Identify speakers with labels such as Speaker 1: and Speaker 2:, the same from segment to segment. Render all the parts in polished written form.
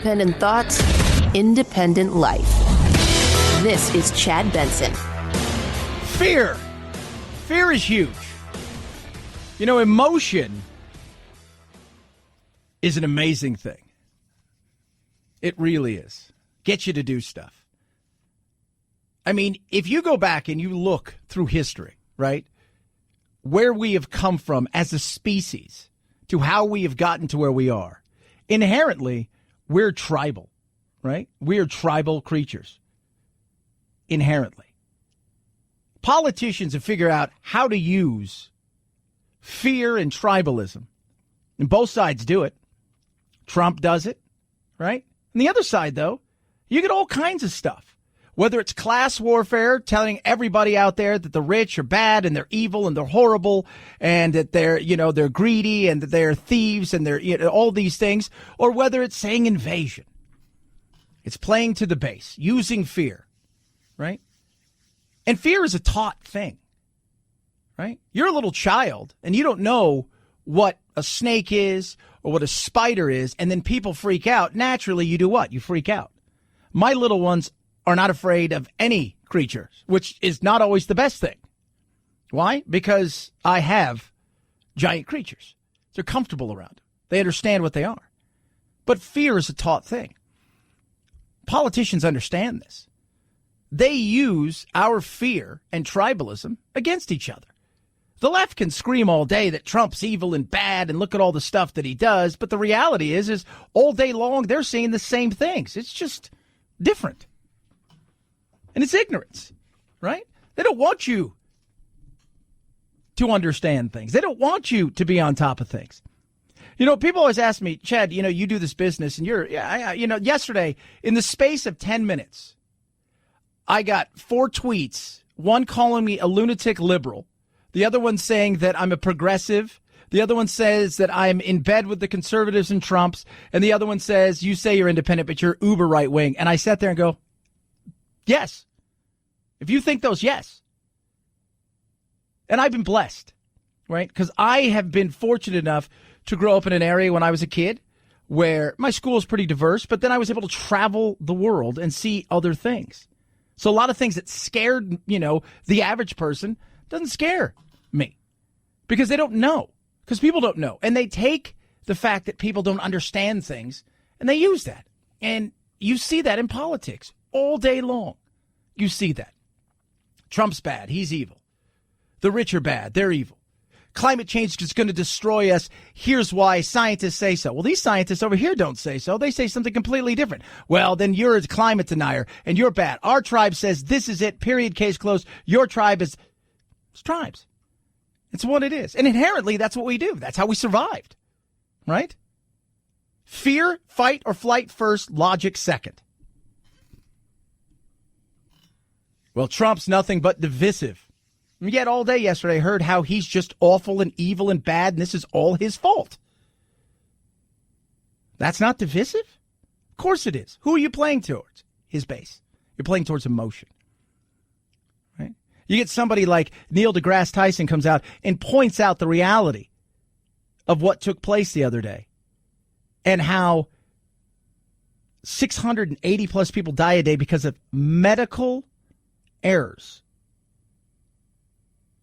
Speaker 1: independent thoughts, independent life. This is Chad Benson.
Speaker 2: Fear. Fear is huge. You know, emotion is an amazing thing. It really is. Gets you to do stuff. I mean, if you go back and you look through history, right, where we have come from as a species to how we have gotten to where we are, inherently, we're tribal, right? We are tribal creatures, inherently. Politicians have figured out how to use fear and tribalism, and both sides do it. Trump does it, right? And the other side, though, you get all kinds of stuff. Whether it's class warfare, telling everybody out there that the rich are bad and they're evil and they're horrible and that they're greedy and that they're thieves and they're all these things, or whether it's saying invasion. It's playing to the base, using fear, right? And fear is a taught thing, right? You're a little child and you don't know what a snake is or what a spider is, and then people freak out. Naturally, you do what? You freak out. My little ones are not afraid of any creatures, which is not always the best thing. Why? Because I have giant creatures. They're comfortable around them. They understand what they are. But fear is a taught thing. Politicians understand this. They use our fear and tribalism against each other. The left can scream all day that Trump's evil and bad and look at all the stuff that he does. But the reality is all day long, they're saying the same things. It's just different. And it's ignorance, right? They don't want you to understand things. They don't want you to be on top of things. You know, people always ask me, Chad, you do this business and yesterday in the space of 10 minutes, I got 4 tweets, one calling me a lunatic liberal, the other one saying that I'm a progressive, the other one says that I'm in bed with the conservatives and Trumps, and the other one says, you say you're independent, but you're uber right wing. And I sat there and go, yes. If you think those, yes. And I've been blessed, right? Because I have been fortunate enough to grow up in an area when I was a kid where my school is pretty diverse, but then I was able to travel the world and see other things. So a lot of things that scared, the average person doesn't scare me because they don't know, because people don't know. And they take the fact that people don't understand things and they use that. And you see that in politics all day long. You see that. Trump's bad. He's evil. The rich are bad. They're evil. Climate change is going to destroy us. Here's why scientists say so. Well, these scientists over here don't say so. They say something completely different. Well, then you're a climate denier and you're bad. Our tribe says this is it. Period. Case closed. Your tribe is... It's tribes. It's what it is. And inherently, that's what we do. That's how we survived. Right? Fear, fight, or flight first, logic second. Well, Trump's nothing but divisive. And yet all day yesterday I heard how he's just awful and evil and bad, and this is all his fault. That's not divisive? Of course it is. Who are you playing towards? His base. You're playing towards emotion. Right? You get somebody like Neil deGrasse Tyson comes out and points out the reality of what took place the other day and how 680 plus people die a day because of medical errors.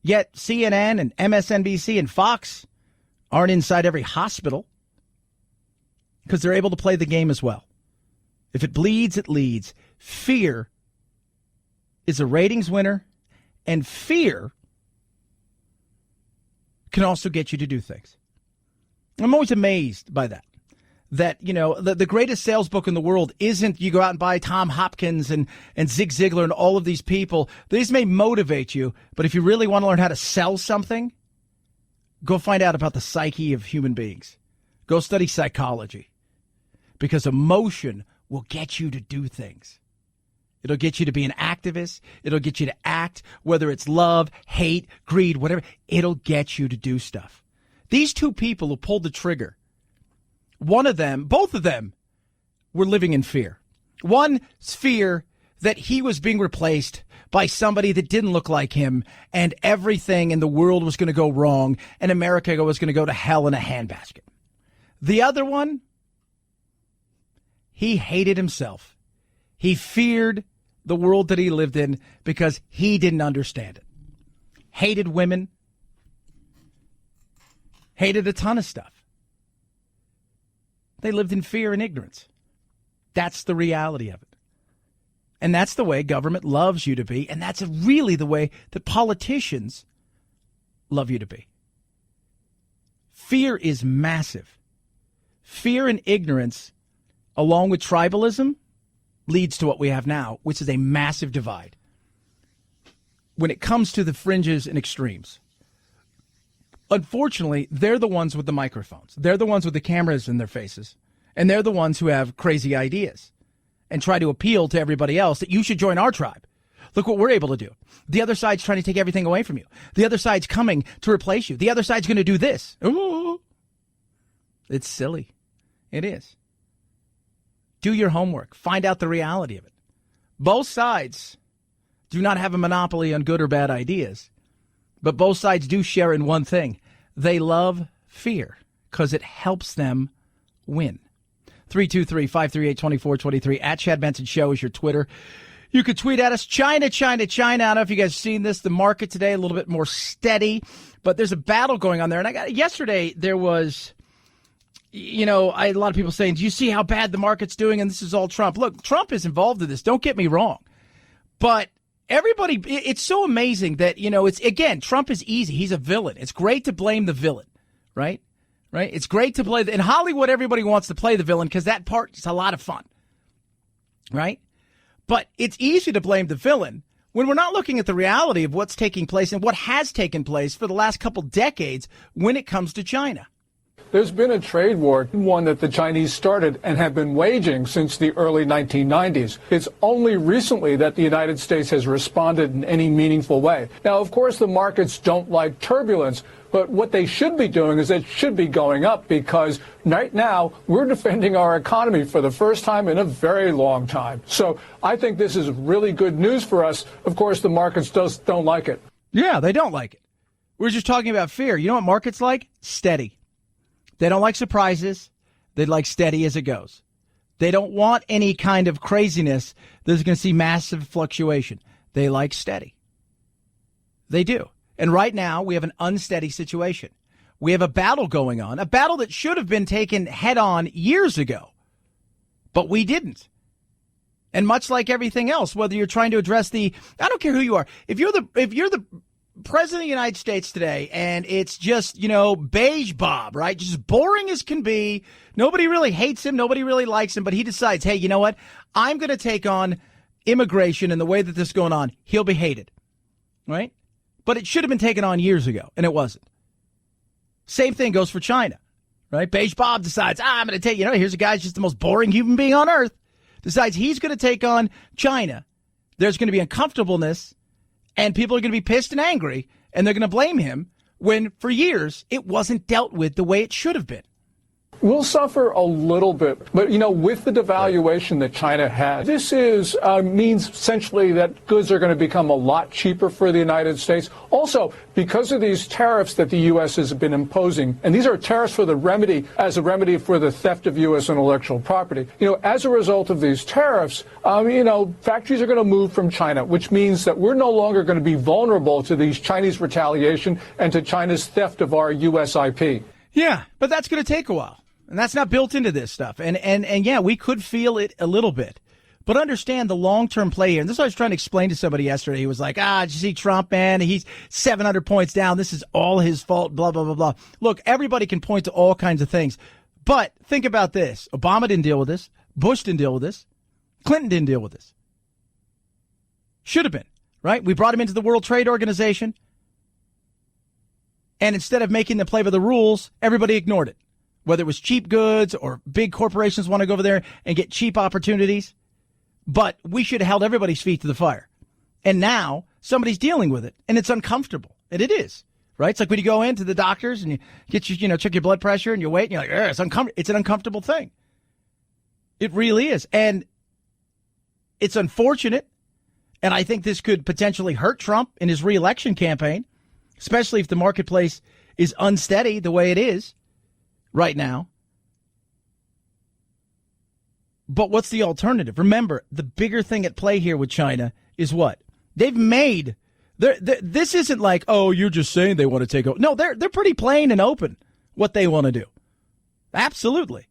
Speaker 2: Yet CNN and MSNBC and Fox aren't inside every hospital because they're able to play the game as well. If it bleeds, it leads. Fear is a ratings winner, and fear can also get you to do things. I'm always amazed by that. That, the greatest sales book in the world isn't you go out and buy Tom Hopkins and Zig Ziglar and all of these people. These may motivate you, but if you really want to learn how to sell something, go find out about the psyche of human beings. Go study psychology, because emotion will get you to do things. It'll get you to be an activist. It'll get you to act, whether it's love, hate, greed, whatever. It'll get you to do stuff. These two people who pulled the trigger, both of them were living in fear. One fear that he was being replaced by somebody that didn't look like him and everything in the world was going to go wrong and America was going to go to hell in a handbasket. The other one, He hated himself. He feared the world that he lived in because he didn't understand it. Hated women. Hated a ton of stuff. They lived in fear and ignorance. That's the reality of it. And that's the way government loves you to be. And that's really the way that politicians love you to be. Fear is massive. Fear and ignorance, along with tribalism, leads to what we have now, which is a massive divide. When it comes to the fringes and extremes, unfortunately, they're the ones with the microphones. They're the ones with the cameras in their faces. And they're the ones who have crazy ideas and try to appeal to everybody else that you should join our tribe. Look what we're able to do. The other side's trying to take everything away from you. The other side's coming to replace you. The other side's going to do this. Ooh. It's silly. It is. Do your homework. Find out the reality of it. Both sides do not have a monopoly on good or bad ideas, but both sides do share in one thing. They love fear because it helps them win. 323-538-2423. At Chad Benson Show is your Twitter. You could tweet at us. China, China, China. I don't know if you guys have seen this. The market today a little bit more steady, but there's a battle going on there. And yesterday there was, I had a lot of people saying, do you see how bad the market's doing? And this is all Trump. Look, Trump is involved in this. Don't get me wrong. But everybody, it's so amazing that, it's, again, Trump is easy. He's a villain. It's great to blame the villain, right? Right? It's great to play. In Hollywood, everybody wants to play the villain because that part is a lot of fun, right? But it's easy to blame the villain when we're not looking at the reality of what's taking place and what has taken place for the last couple decades when it comes to China.
Speaker 3: There's been a trade war, one that the Chinese started and have been waging since the early 1990s. It's only recently that the United States has responded in any meaningful way. Now, of course, the markets don't like turbulence, but what they should be doing is it should be going up because right now we're defending our economy for the first time in a very long time. So I think this is really good news for us. Of course, the markets don't like it.
Speaker 2: Yeah, they don't like it. We're just talking about fear. You know what markets like? Steady. They don't like surprises. They like steady as it goes. They don't want any kind of craziness that's going to see massive fluctuation. They like steady. They do. And right now, we have an unsteady situation. We have a battle going on, a battle that should have been taken head on years ago, but we didn't. And much like everything else, whether you're trying to address I don't care who you are. If you're the President of the United States today, and it's just, beige Bob, right? Just boring as can be. Nobody really hates him. Nobody really likes him. But he decides, hey, you know what? I'm going to take on immigration and the way that this is going on. He'll be hated, right? But it should have been taken on years ago, and it wasn't. Same thing goes for China, right? Beige Bob decides, I'm going to take, here's a guy who's just the most boring human being on earth. Decides he's going to take on China. There's going to be uncomfortableness. And people are going to be pissed and angry, and they're going to blame him when, for years, it wasn't dealt with the way it should have been.
Speaker 3: We'll suffer a little bit, but, with the devaluation that China had, this means essentially that goods are going to become a lot cheaper for the United States. Also, because of these tariffs that the U.S. has been imposing, and these are tariffs for as a remedy for the theft of U.S. intellectual property. As a result of these tariffs, factories are going to move from China, which means that we're no longer going to be vulnerable to these Chinese retaliation and to China's theft of our U.S. IP.
Speaker 2: Yeah, but that's going to take a while. And that's not built into this stuff. And yeah, we could feel it a little bit. But understand the long-term play here. And this is what I was trying to explain to somebody yesterday. He was like, did you see Trump, man? He's 700 points down. This is all his fault, blah, blah, blah, blah. Look, everybody can point to all kinds of things. But think about this. Obama didn't deal with this. Bush didn't deal with this. Clinton didn't deal with this. Should have been, right? We brought him into the World Trade Organization. And instead of making them play by the rules, everybody ignored it. Whether it was cheap goods or big corporations want to go over there and get cheap opportunities. But we should have held everybody's feet to the fire. And now somebody's dealing with it, and it's uncomfortable. And it is, right? It's like when you go into the doctors and you get check your blood pressure and you wait and you're like, it's an uncomfortable thing. It really is. And it's unfortunate. And I think this could potentially hurt Trump in his reelection campaign, especially if the marketplace is unsteady the way it is right now. But what's the alternative? Remember, the bigger thing at play here with China is what? They've made... This isn't like, oh, you're just saying they want to take over. No, they're pretty plain and open what they want to do. Absolutely.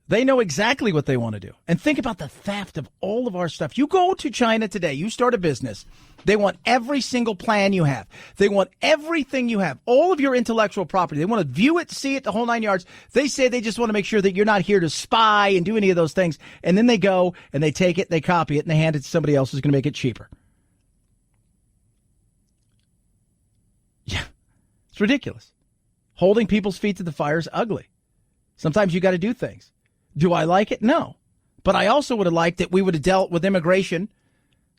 Speaker 2: They know exactly what they want to do. And think about the theft of all of our stuff. You go to China today, you start a business. They want every single plan you have. They want everything you have, all of your intellectual property. They want to view it, see it, the whole 9 yards. They say they just want to make sure that you're not here to spy and do any of those things. And then they go and they take it, they copy it, and they hand it to somebody else who's going to make it cheaper. Yeah, it's ridiculous. Holding people's feet to the fire is ugly. Sometimes you got to do things. Do I like it? No. But I also would have liked that we would have dealt with immigration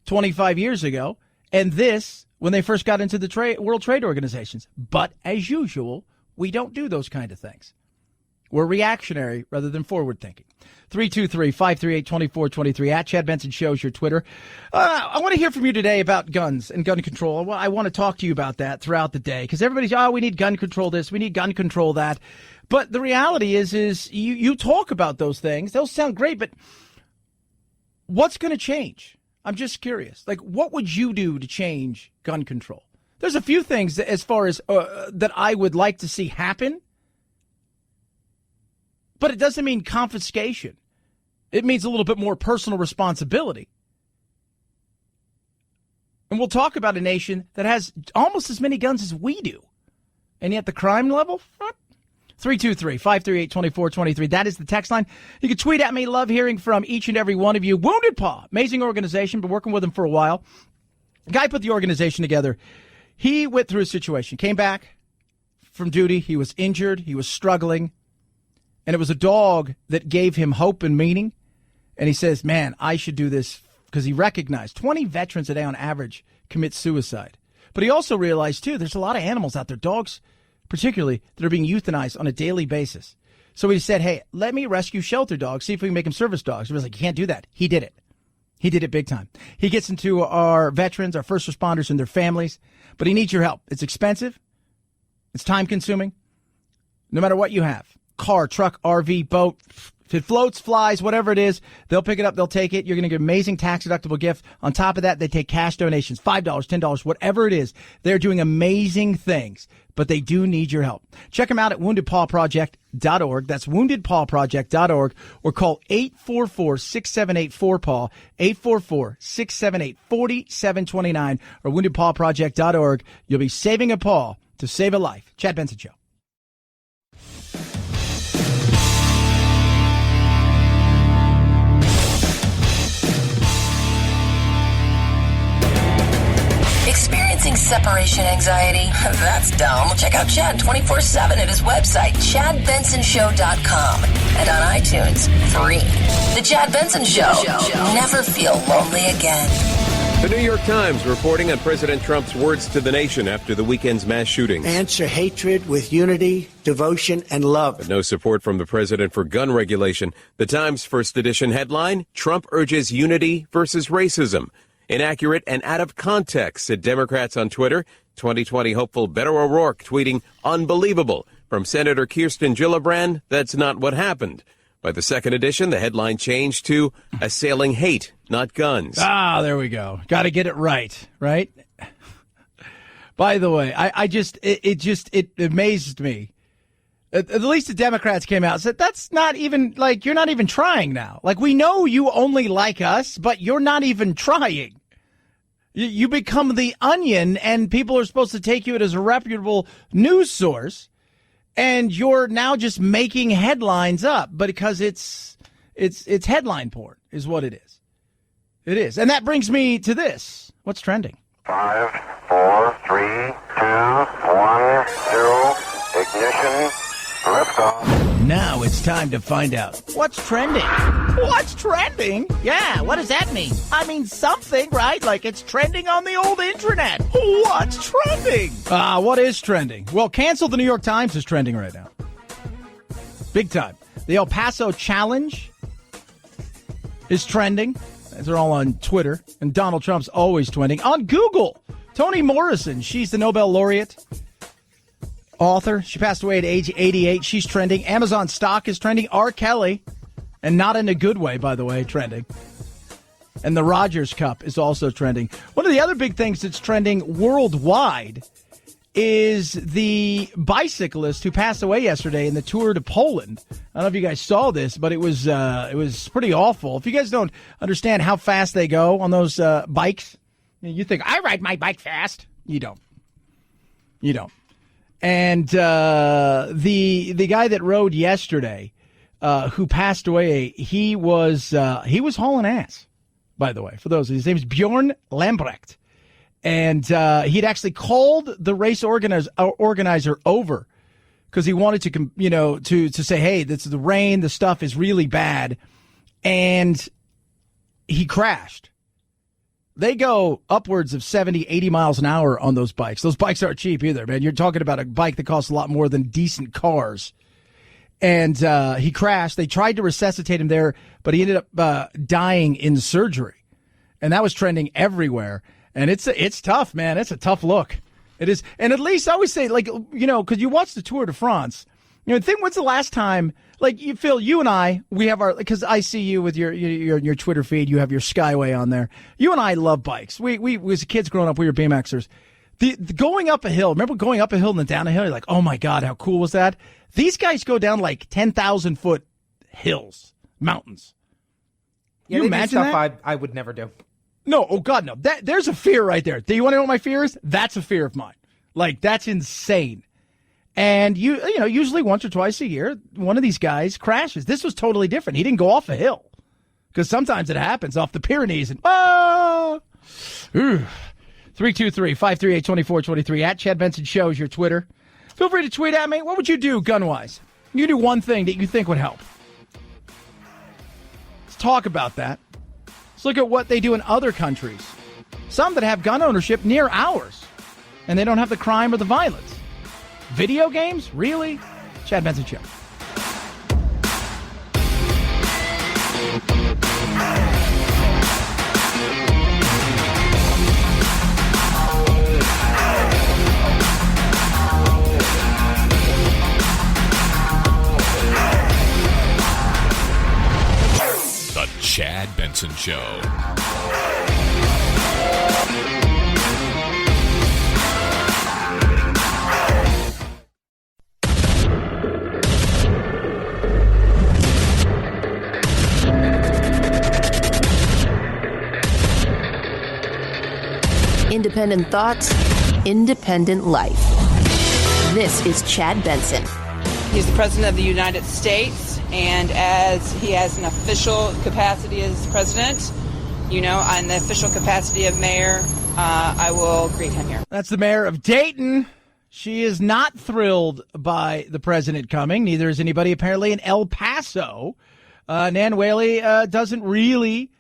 Speaker 2: 25 years ago and this when they first got into the World Trade Organizations. But as usual, we don't do those kind of things. We're reactionary rather than forward thinking. 323-538-2423 at Chad Benson Show's your Twitter. I want to hear from you today about guns and gun control. I want to talk to you about that throughout the day because everybody's, we need gun control this, we need gun control that. But the reality is you talk about those things. They'll sound great, but what's going to change? I'm just curious. Like, what would you do to change gun control? There's a few things that, as far as that I would like to see happen. But it doesn't mean confiscation. It means a little bit more personal responsibility. And we'll talk about a nation that has almost as many guns as we do. And yet the crime level? 323-538-2423. That is the text line. You can tweet at me. Love hearing from each and every one of you. Wounded Paw, amazing organization. Been working with them for a while. The guy put the organization together. He went through a situation. Came back from duty. He was injured. He was struggling. And it was a dog that gave him hope and meaning. And he says, man, I should do this because he recognized 20 veterans a day on average commit suicide. But he also realized, too, there's a lot of animals out there, dogs particularly, that are being euthanized on a daily basis. So he said, hey, let me rescue shelter dogs, see if we can make them service dogs. He was like, you can't do that. He did it. He did it big time. He gets into our veterans, our first responders and their families, but he needs your help. It's expensive. It's time consuming. No matter what you have. Car, truck, RV, boat. If it floats, flies, whatever it is, they'll pick it up, they'll take it. You're going to get an amazing tax-deductible gift. On top of that, they take cash donations, $5, $10, whatever it is. They're doing amazing things, but they do need your help. Check them out at woundedpawproject.org. That's woundedpawproject.org, or call 844-678-4PAW, 844-678-4729, or woundedpawproject.org. You'll be saving a paw to save a life. Chad Benson Show.
Speaker 4: Experiencing separation anxiety? That's dumb. Check out Chad 24/7 at his website, ChadBensonShow.com, and on iTunes, free. The Chad Benson Show. Never feel lonely again.
Speaker 5: The New York Times reporting on President Trump's words to the nation after the weekend's mass shootings.
Speaker 6: Answer hatred with unity, devotion, and love.
Speaker 5: But no support from the president for gun regulation. The Times first edition headline, Trump urges unity versus racism. Inaccurate and out of context, said Democrats on Twitter. 2020 hopeful Beto O'Rourke tweeting, unbelievable. From Senator Kirsten Gillibrand, that's not what happened. By the second edition, the headline changed to assailing hate, not guns.
Speaker 2: There we go. Got to get it right? By the way, it amazed me. At least the Democrats came out and said, that's not even, like, you're not even trying now. Like, we know you only like us, but you're not even trying. You become the Onion, and people are supposed to take you as a reputable news source, and you're now just making headlines up, but because it's headline porn is what it is. It is. And that brings me to this. What's trending?
Speaker 7: 5, 4, 3, 2, 1, 0, ignition.
Speaker 2: Now it's time to find out what's trending. What's trending? Yeah, what does that mean? I mean something, right? Like it's trending on the old internet. What's trending? What is trending? Well, cancel the New York Times is trending right now. Big time. The El Paso Challenge is trending. They're all on Twitter. And Donald Trump's always trending. On Google, Toni Morrison, she's the Nobel laureate. Author. She passed away at age 88. She's trending. Amazon stock is trending. R. Kelly, And not in a good way, by the way, trending. And the Rogers Cup is also trending. One of the other big things that's trending worldwide is the bicyclist who passed away yesterday in the Tour de Poland. I don't know if you guys saw this, but it was pretty awful. If you guys don't understand how fast they go on those bikes, you think, I ride my bike fast. You don't. You don't. And the guy that rode yesterday, who passed away, he was hauling ass, by the way. For those, his name is Bjorn Lambrecht. And he'd actually called the race organizer over because he wanted to say, hey, this is the rain, the stuff is really bad. And he crashed. They go upwards of 70, 80 miles an hour on those bikes. Those bikes aren't cheap either, man. You're talking about a bike that costs a lot more than decent cars. And he crashed. They tried to resuscitate him there, but he ended up dying in surgery. And that was trending everywhere. And it's tough, man. It's a tough look. It is. And at least I always say, because you watch the Tour de France, think when's the last time, Phil, you and I, we have because I see you with your Twitter feed, you have your Skyway on there. You and I love bikes. We as kids growing up, we were BMXers. The going up a hill, remember going up a hill and then down a hill? You're like, oh my God, how cool was that? These guys go down 10,000 foot hills, mountains.
Speaker 8: Yeah,
Speaker 2: you imagine
Speaker 8: stuff
Speaker 2: that?
Speaker 8: I would never do.
Speaker 2: No, oh God, no. There's a fear right there. Do you want to know what my fear is? That's a fear of mine. That's insane. And usually once or twice a year, one of these guys crashes. This was totally different. He didn't go off a hill because sometimes it happens off the Pyrenees. And 323-538-2423 at Chad Benson Show is your Twitter. Feel free to tweet at me. What would you do gun-wise? You do one thing that you think would help. Let's talk about that. Let's look at what they do in other countries. Some that have gun ownership near ours, and they don't have the crime or the violence. Video games? Really? Chad Benson Show.
Speaker 9: The Chad Benson Show.
Speaker 1: Independent thoughts, independent life. This is Chad Benson.
Speaker 10: He's the President of the United States, and as he has an official capacity as President, in the official capacity of Mayor, I will greet him here.
Speaker 2: That's the Mayor of Dayton. She is not thrilled by the President coming. Neither is anybody apparently in El Paso. Nan Whaley doesn't really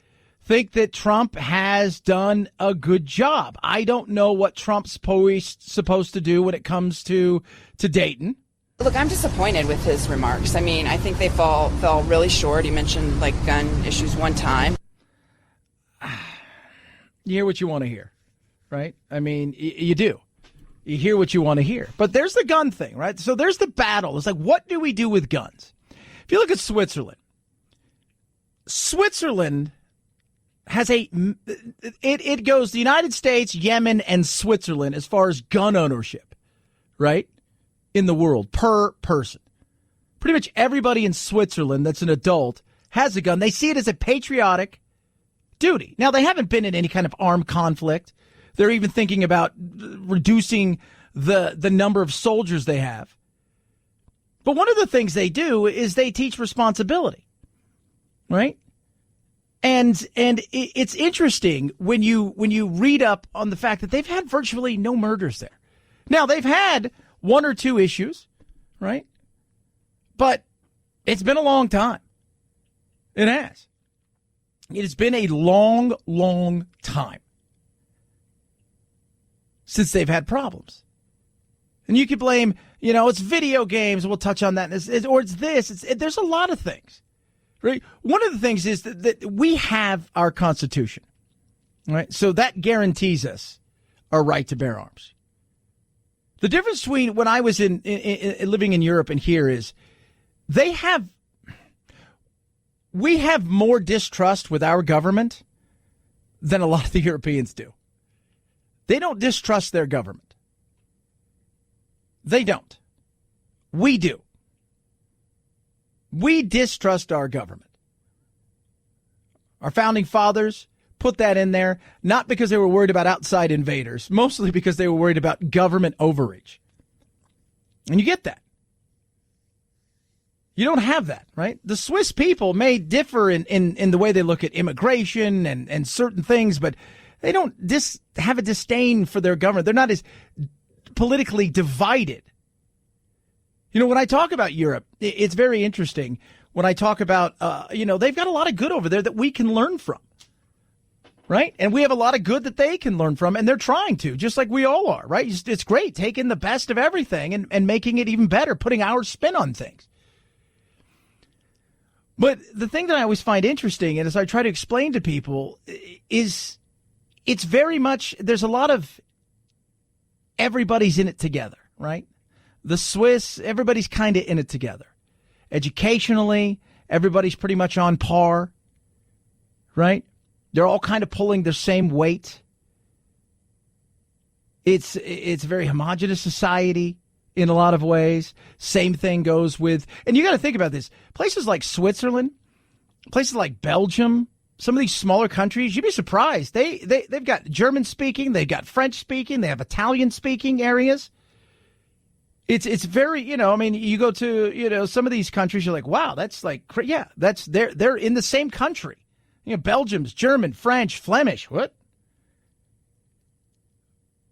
Speaker 2: think that Trump has done a good job. I don't know what Trump's supposed to do when it comes to Dayton.
Speaker 10: Look, I'm disappointed with his remarks. I mean, I think they fell really short. He mentioned gun issues one time.
Speaker 2: You hear what you want to hear, right? I mean, you do. You hear what you want to hear. But there's the gun thing, right? So there's the battle. It's what do we do with guns? If you look at Switzerland has it goes the United States, Yemen, and Switzerland as far as gun ownership, right? In the world per person. Pretty much everybody in Switzerland that's an adult has a gun. They see it as a patriotic duty. Now, they haven't been in any kind of armed conflict. They're even thinking about reducing the number of soldiers they have. But one of the things they do is they teach responsibility, right? And it's interesting when you read up on the fact that they've had virtually no murders there. Now, they've had one or two issues, right? But it's been a long time. It has. It has been a long, long time since they've had problems. And you could blame, it's video games. We'll touch on that. Or it's this. There's a lot of things. Right? One of the things is that we have our Constitution, right? So that guarantees us our right to bear arms. The difference between when I was living in Europe and here is they have we have more distrust with our government than a lot of the Europeans do. They don't distrust their government. They don't. We do. We distrust our government. Our founding fathers put that in there, not because they were worried about outside invaders, mostly because they were worried about government overreach. And you get that. You don't have that, right? The Swiss people may differ in the way they look at immigration and certain things, but they don't have a disdain for their government. They're not as politically divided. You know, when I talk about Europe, it's very interesting. When I talk about, they've got a lot of good over there that we can learn from, right? And we have a lot of good that they can learn from, and they're trying to, just like we all are, right? It's great taking the best of everything and making it even better, putting our spin on things. But the thing that I always find interesting, and as I try to explain to people, is it's very much, there's a lot of everybody's in it together, right? The Swiss, everybody's kind of in it together. Educationally, everybody's pretty much on par, right? They're all kind of pulling the same weight. It's a very homogenous society in a lot of ways. Same thing goes with, and you got to think about this, places like Switzerland, places like Belgium, some of these smaller countries, you'd be surprised. They've got German speaking, they've got French speaking, they have Italian speaking areas. It's very, you go to, some of these countries, you're like, wow, that's like, yeah, they're in the same country. Belgium's German, French, Flemish, what?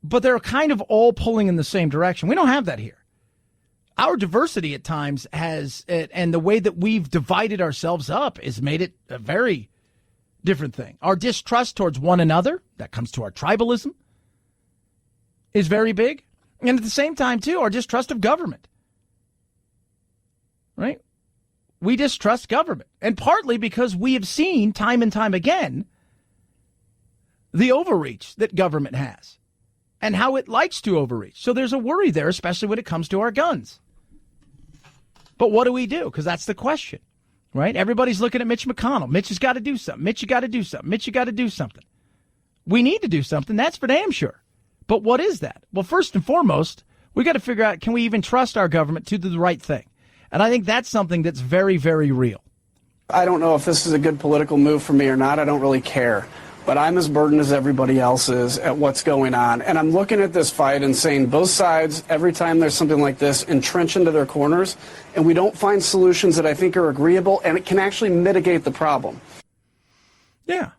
Speaker 2: But they're kind of all pulling in the same direction. We don't have that here. Our diversity at times and the way that we've divided ourselves up has made it a very different thing. Our distrust towards one another, that comes to our tribalism, is very big. And at the same time, too, our distrust of government, right? We distrust government. And partly because we have seen time and time again the overreach that government has and how it likes to overreach. So there's a worry there, especially when it comes to our guns. But what do we do? Because that's the question, right? Everybody's looking at Mitch McConnell. Mitch has got to do something. Mitch, you got to do something. Mitch, you got to do something. We need to do something. That's for damn sure. But what is that? Well, first and foremost, we got to figure out, can we even trust our government to do the right thing? And I think that's something that's very, very real.
Speaker 8: I don't know if this is a good political move for me or not. I don't really care. But I'm as burdened as everybody else is at what's going on. And I'm looking at this fight and saying both sides, every time there's something like this, entrench into their corners, and we don't find solutions that I think are agreeable and it can actually mitigate the problem.
Speaker 2: Yeah.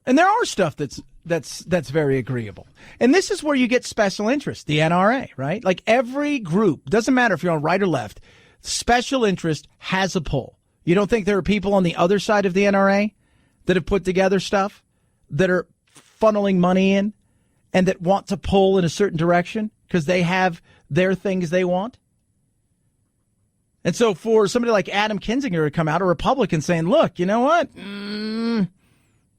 Speaker 2: And there are stuff that's very agreeable. And this is where you get special interest, the NRA, right? Like every group, doesn't matter if you're on right or left, special interest has a pull. You don't think there are people on the other side of the NRA that have put together stuff that are funneling money in and that want to pull in a certain direction because they have their things they want? And so for somebody like Adam Kinzinger to come out, a Republican, saying, look, you know what?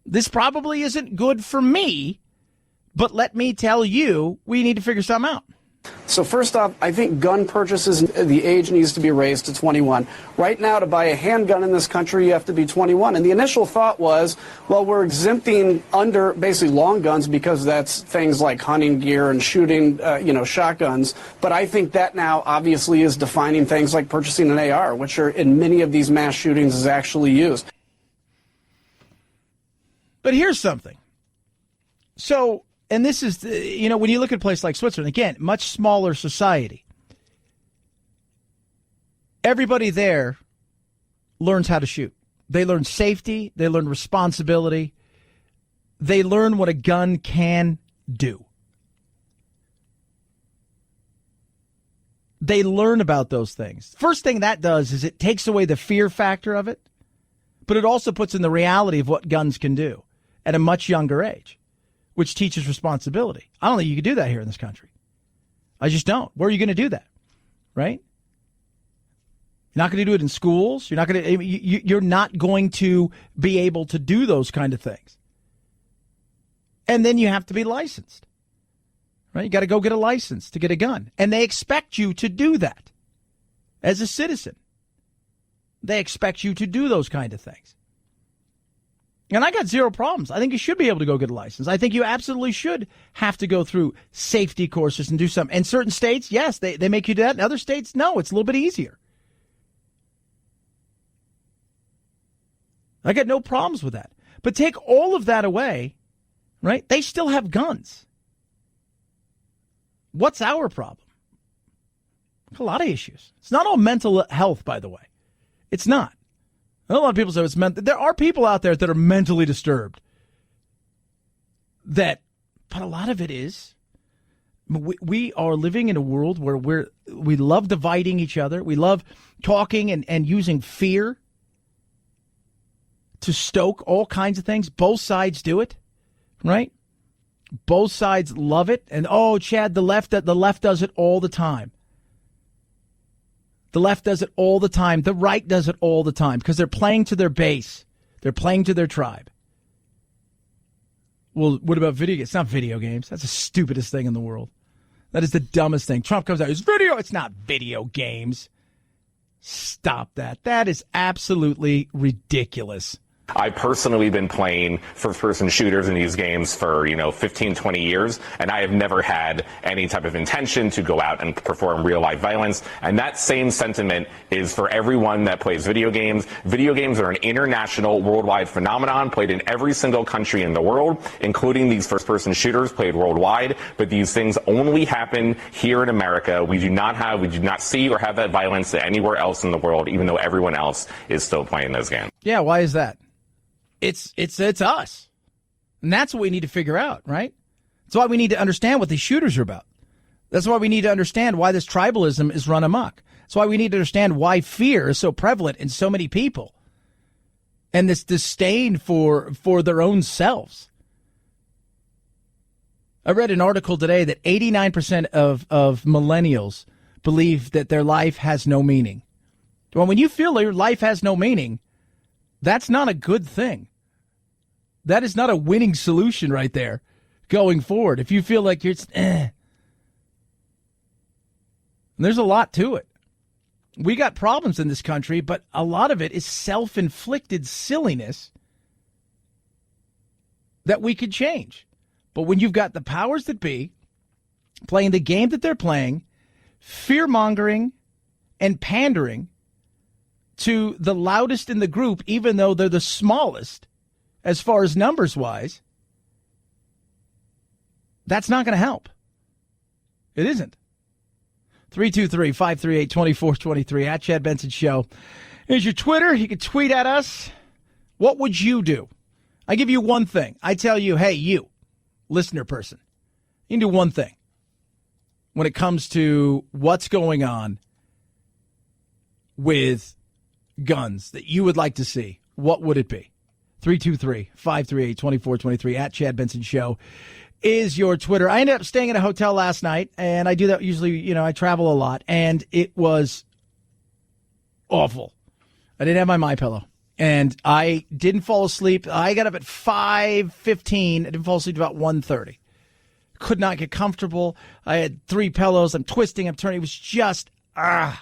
Speaker 2: This probably isn't good for me, but let me tell you, we need to figure something out.
Speaker 8: So first off, I think gun purchases, the age needs to be raised to 21. Right now, to buy a handgun in this country, you have to be 21. And the initial thought was, well, we're exempting under basically long guns because that's things like hunting gear and shooting, shotguns. But I think that now obviously is defining things like purchasing an AR, which are in many of these mass shootings is actually used.
Speaker 2: But here's something. So, and this is, when you look at a place like Switzerland, again, much smaller society, everybody there learns how to shoot. They learn safety. They learn responsibility. They learn what a gun can do. They learn about those things. First thing that does is it takes away the fear factor of it, but it also puts in the reality of what guns can do at a much younger age, which teaches responsibility. I don't think you can do that here in this country. I just don't. Where are you going to do that? Right? You're not going to do it in schools. You're not going to be able to do those kind of things. And then you have to be licensed. Right? You got to go get a license to get a gun. And they expect you to do that as a citizen. They expect you to do those kind of things. And I got zero problems. I think you should be able to go get a license. I think you absolutely should have to go through safety courses and do something. In certain states, yes, they make you do that. In other states, no, it's a little bit easier. I got no problems with that. But take all of that away, right? They still have guns. What's our problem? A lot of issues. It's not all mental health, by the way. It's not. A lot of people say it's mental. There are people out there that are mentally disturbed. But a lot of it is. We are living in a world where we love dividing each other. We love talking and using fear to stoke all kinds of things. Both sides do it, right? Both sides love it. And, Chad, the left does it all the time. The left does it all the time. The right does it all the time because they're playing to their base. They're playing to their tribe. Well, what about video games? It's not video games. That's the stupidest thing in the world. That is the dumbest thing. Trump comes out, it's video. It's not video games. Stop that. That is absolutely ridiculous.
Speaker 11: I've personally been playing first-person shooters in these games for, 15, 20 years, and I have never had any type of intention to go out and perform real-life violence. And that same sentiment is for everyone that plays video games. Video games are an international, worldwide phenomenon played in every single country in the world, including these first-person shooters played worldwide. But these things only happen here in America. We do not see or have that violence anywhere else in the world, even though everyone else is still playing those games.
Speaker 2: Yeah, why is that? It's us. And that's what we need to figure out, right? That's why we need to understand what these shooters are about. That's why we need to understand why this tribalism is run amok. That's why we need to understand why fear is so prevalent in so many people. And this disdain for their own selves. I read an article today that 89% of millennials believe that their life has no meaning. Well, when you feel your life has no meaning, that's not a good thing. That is not a winning solution right there going forward. If you feel like you're, And there's a lot to it. We got problems in this country, but a lot of it is self-inflicted silliness that we could change. But when you've got the powers that be playing the game that they're playing, fear-mongering and pandering to the loudest in the group, even though they're the smallest as far as numbers-wise, that's not going to help. It isn't. 323-538-2423 at Chad Benson Show. Here's your Twitter. You can tweet at us. What would you do? I give you one thing. I tell you, hey, you, listener person, you can do one thing when it comes to what's going on with guns that you would like to see. What would it be? 323-538-2423 at Chad Benson Show is your Twitter. I ended up staying in a hotel last night, and I do that usually, I travel a lot, and it was awful. I didn't have my MyPillow, and I didn't fall asleep. I got up at 5:15. I didn't fall asleep about 1:30. Could not get comfortable. I had 3 pillows. I'm twisting, I'm turning. It was just, I'll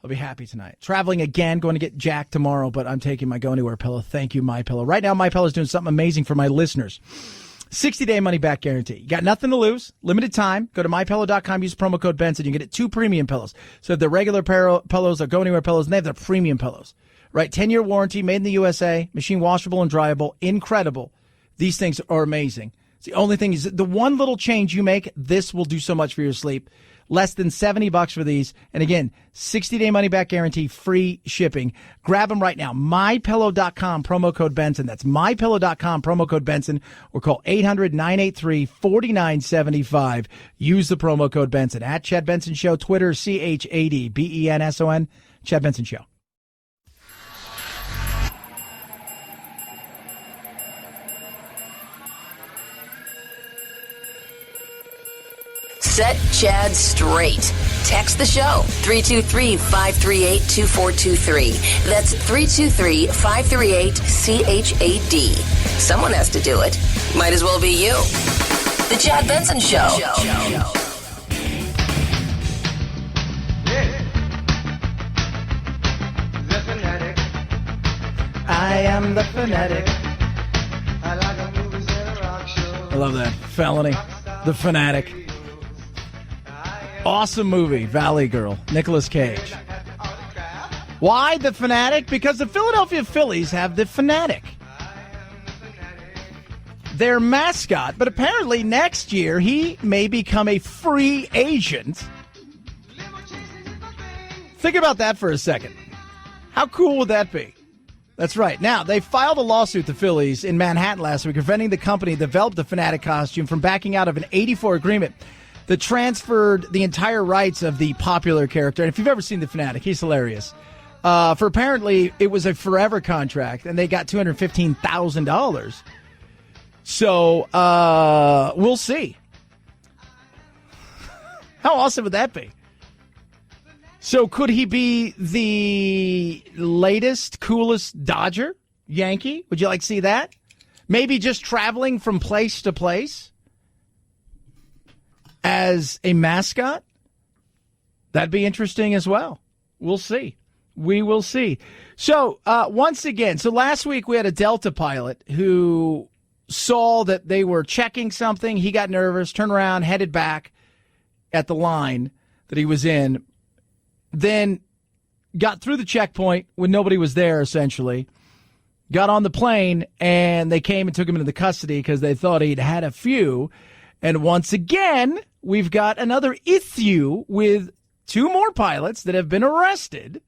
Speaker 2: be happy tonight. Traveling again, going to get Jack tomorrow, but I'm taking my Go Anywhere pillow. Thank you, MyPillow. Right now, MyPillow is doing something amazing for my listeners. 60-day money-back guarantee. You got nothing to lose. Limited time. Go to MyPillow.com. Use promo code Benson. You can get 2 premium pillows. So the regular pillows are Go Anywhere pillows, and they have their premium pillows. Right? 10-year warranty, made in the USA, machine washable and dryable. Incredible. These things are amazing. It's the only thing is the one little change you make, this will do so much for your sleep. Less than $70 for these. And again, 60-day money-back guarantee, free shipping. Grab them right now. MyPillow.com, promo code Benson. That's MyPillow.com, promo code Benson. Or call 800-983-4975. Use the promo code Benson. At Chad Benson Show, Twitter, ChadBenson. Chad Benson Show.
Speaker 4: Set Chad straight. Text the show, 323-538-2423. That's 323-538-CHAD. Someone has to do it. Might as well be you. The Chad Benson Show.
Speaker 2: I am the fanatic. I love that. Felony. The Fanatic. Awesome movie, Valley Girl. Nicolas Cage. Why The Fanatic? Because the Philadelphia Phillies have the Fanatic. Their mascot, but apparently next year he may become a free agent. Think about that for a second. How cool would that be? That's right. Now, they filed a lawsuit, the Phillies, in Manhattan last week, preventing the company that developed the Fanatic costume from backing out of an 1984 agreement that transferred the entire rights of the popular character. And if you've ever seen the Fanatic, he's hilarious. For apparently, it was a forever contract, and they got $215,000. So, we'll see. How awesome would that be? So could he be the latest, coolest Dodger, Yankee? Would you like to see that? Maybe just traveling from place to place as a mascot? That'd be interesting as well. We'll see. We will see. So, once again, last week we had a Delta pilot who saw that they were checking something. He got nervous, turned around, headed back at the line that he was in. Then got through the checkpoint when nobody was there, essentially. Got on the plane, and they came and took him into the custody because they thought he'd had a few. And once again, we've got another issue with two more pilots that have been arrested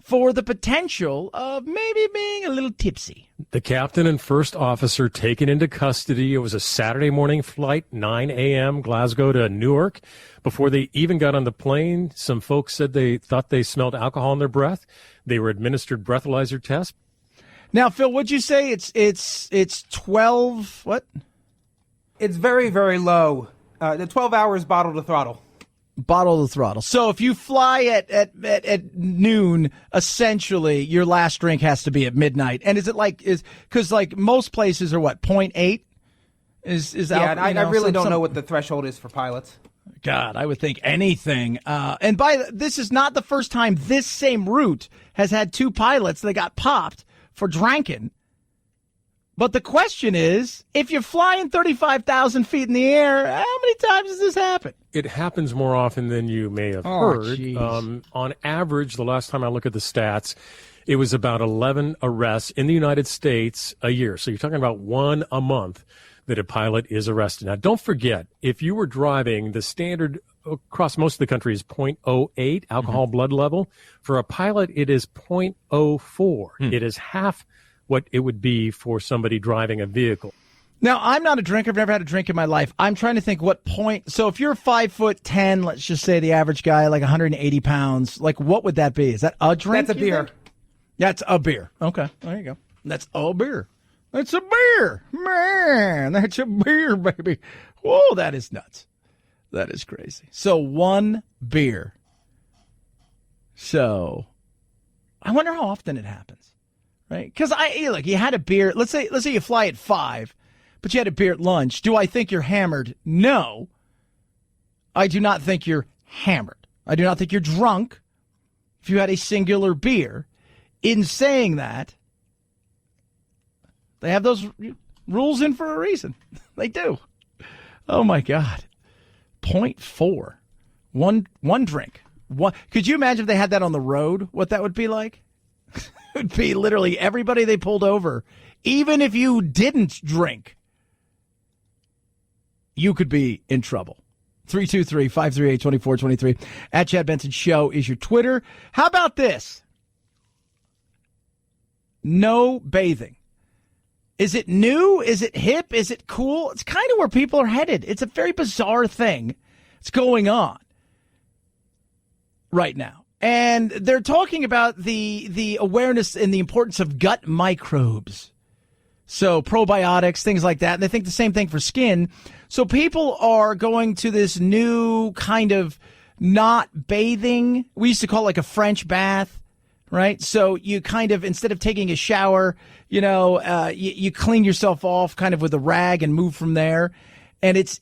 Speaker 2: for the potential of maybe being a little tipsy.
Speaker 12: The captain and first officer taken into custody. It was a Saturday morning flight, 9 a.m., Glasgow to Newark. Before they even got on the plane, some folks said they thought they smelled alcohol in their breath. They were administered breathalyzer tests.
Speaker 2: Now, Phil, would you say it's 12, what?
Speaker 13: It's very, very low. The 12 hours bottle to throttle.
Speaker 2: Bottle to throttle. So if you fly at noon, essentially your last drink has to be at midnight. And is it because most places are what, 0.8? Is
Speaker 13: yeah, I really don't know what the threshold is for pilots.
Speaker 2: God, I would think anything. And this is not the first time this same route has had two pilots that got popped for drinking. But the question is, if you're flying 35,000 feet in the air, how many times does this happen?
Speaker 12: It happens more often than you may have heard. On average, the last time I look at the stats, it was about 11 arrests in the United States a year. So you're talking about one a month that a pilot is arrested. Now, don't forget, if you were driving, the standard across most of the country is 0.08 alcohol blood level. For a pilot, it is 0.04. It is half what it would be for somebody driving a vehicle.
Speaker 2: Now, I'm not a drinker. I've never had a drink in my life. I'm trying to think what point. So if you're 5'10", let's just say the average guy, like 180 pounds, like what would that be? Is that a drink?
Speaker 13: That's a beer.
Speaker 2: That's a beer. Okay, there you go. That's a beer. That's a beer. Man, that's a beer, baby. Whoa, that is nuts. That is crazy. So one beer. So I wonder how often it happens, right? Because look, you had a beer. Let's say you fly at 5, but you had a beer at lunch. Do I think you're hammered? No. I do not think you're hammered. I do not think you're drunk if you had a singular beer. In saying that, they have those rules in for a reason. They do. Oh, my God. 0.4. One drink. Could you imagine if they had that on the road, what that would be like? It would be literally everybody they pulled over. Even if you didn't drink, you could be in trouble. 323-538-2423. At Chad Benson Show is your Twitter. How about this? No bathing. Is it new? Is it hip? Is it cool? It's kind of where people are headed. It's a very bizarre thing that's going on right now. And they're talking about the awareness and the importance of gut microbes. So probiotics, things like that. And they think the same thing for skin. So people are going to this new kind of not bathing. We used to call it like a French bath, right? So you kind of, instead of taking a shower, you clean yourself off kind of with a rag and move from there. And it's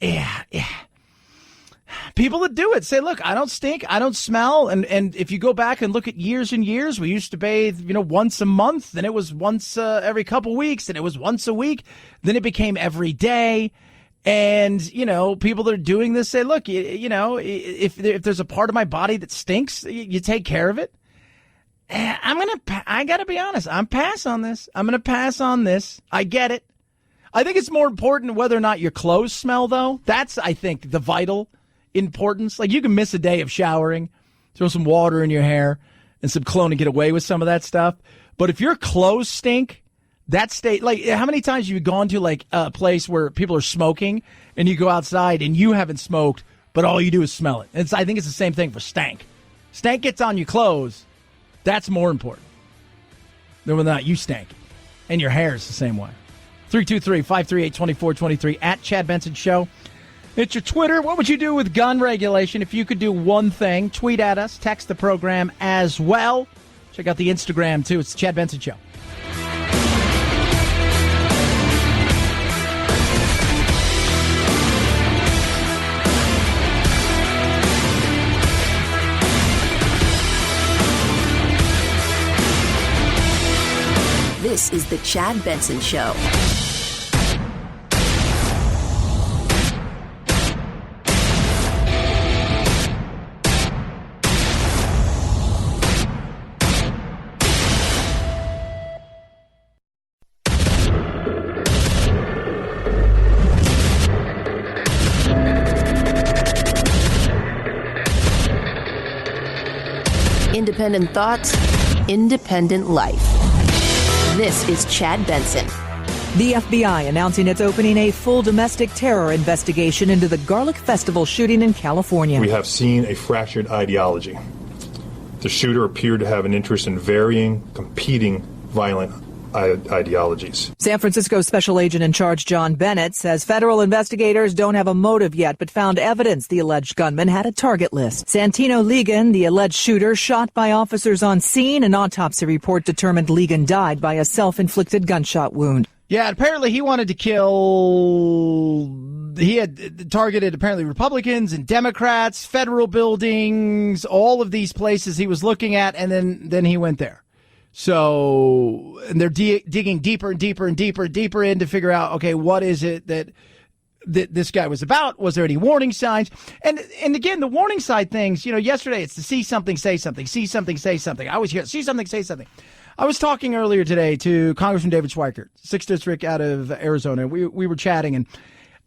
Speaker 2: people that do it say, look, I don't stink, I don't smell. And if you go back and look at years and years, we used to bathe, once a month, then it was once every couple weeks, then it was once a week, then it became every day. And, people that are doing this say, look, if there's a part of my body that stinks, you take care of it. I got to be honest, I'm pass on this. I'm going to pass on this. I get it. I think it's more important whether or not your clothes smell, though. That's, I think, the vital importance. Like, you can miss a day of showering, throw some water in your hair and some cologne and get away with some of that stuff. But if your clothes stink, that state, like, how many times have you gone to, like, a place where people are smoking and you go outside and you haven't smoked, but all you do is smell it? I think it's the same thing for stank. Stank gets on your clothes. That's more important than whether or not you stank. And your hair is the same way. 323-538-2423 at Chad Benson Show. It's your Twitter. What would you do with gun regulation if you could do one thing? Tweet at us. Text the program as well. Check out the Instagram, too. It's the Chad Benson Show.
Speaker 1: This is the Chad Benson Show. Independent thoughts, independent life. This is Chad Benson.
Speaker 14: The FBI announcing it's opening a full domestic terror investigation into the Garlic Festival shooting in California.
Speaker 15: We have seen a fractured ideology. The shooter appeared to have an interest in varying, competing, violent ideologies.
Speaker 14: San Francisco Special Agent in Charge John Bennett says federal investigators don't have a motive yet, but found evidence the alleged gunman had a target list. Santino Ligon, the alleged shooter, shot by officers on scene. An autopsy report determined Ligon died by a self-inflicted gunshot wound.
Speaker 2: Yeah, apparently he wanted to kill. He had targeted apparently Republicans and Democrats, federal buildings, all of these places he was looking at, and then he went there. So, and they're digging deeper and deeper and deeper and deeper in to figure out, okay, what is it that this guy was about? Was there any warning signs? And again, the warning sign things, yesterday it's to see something, say something, see something, say something. I always hear see something, say something. I was talking earlier today to Congressman David Schweikert, 6th District out of Arizona. We were chatting, and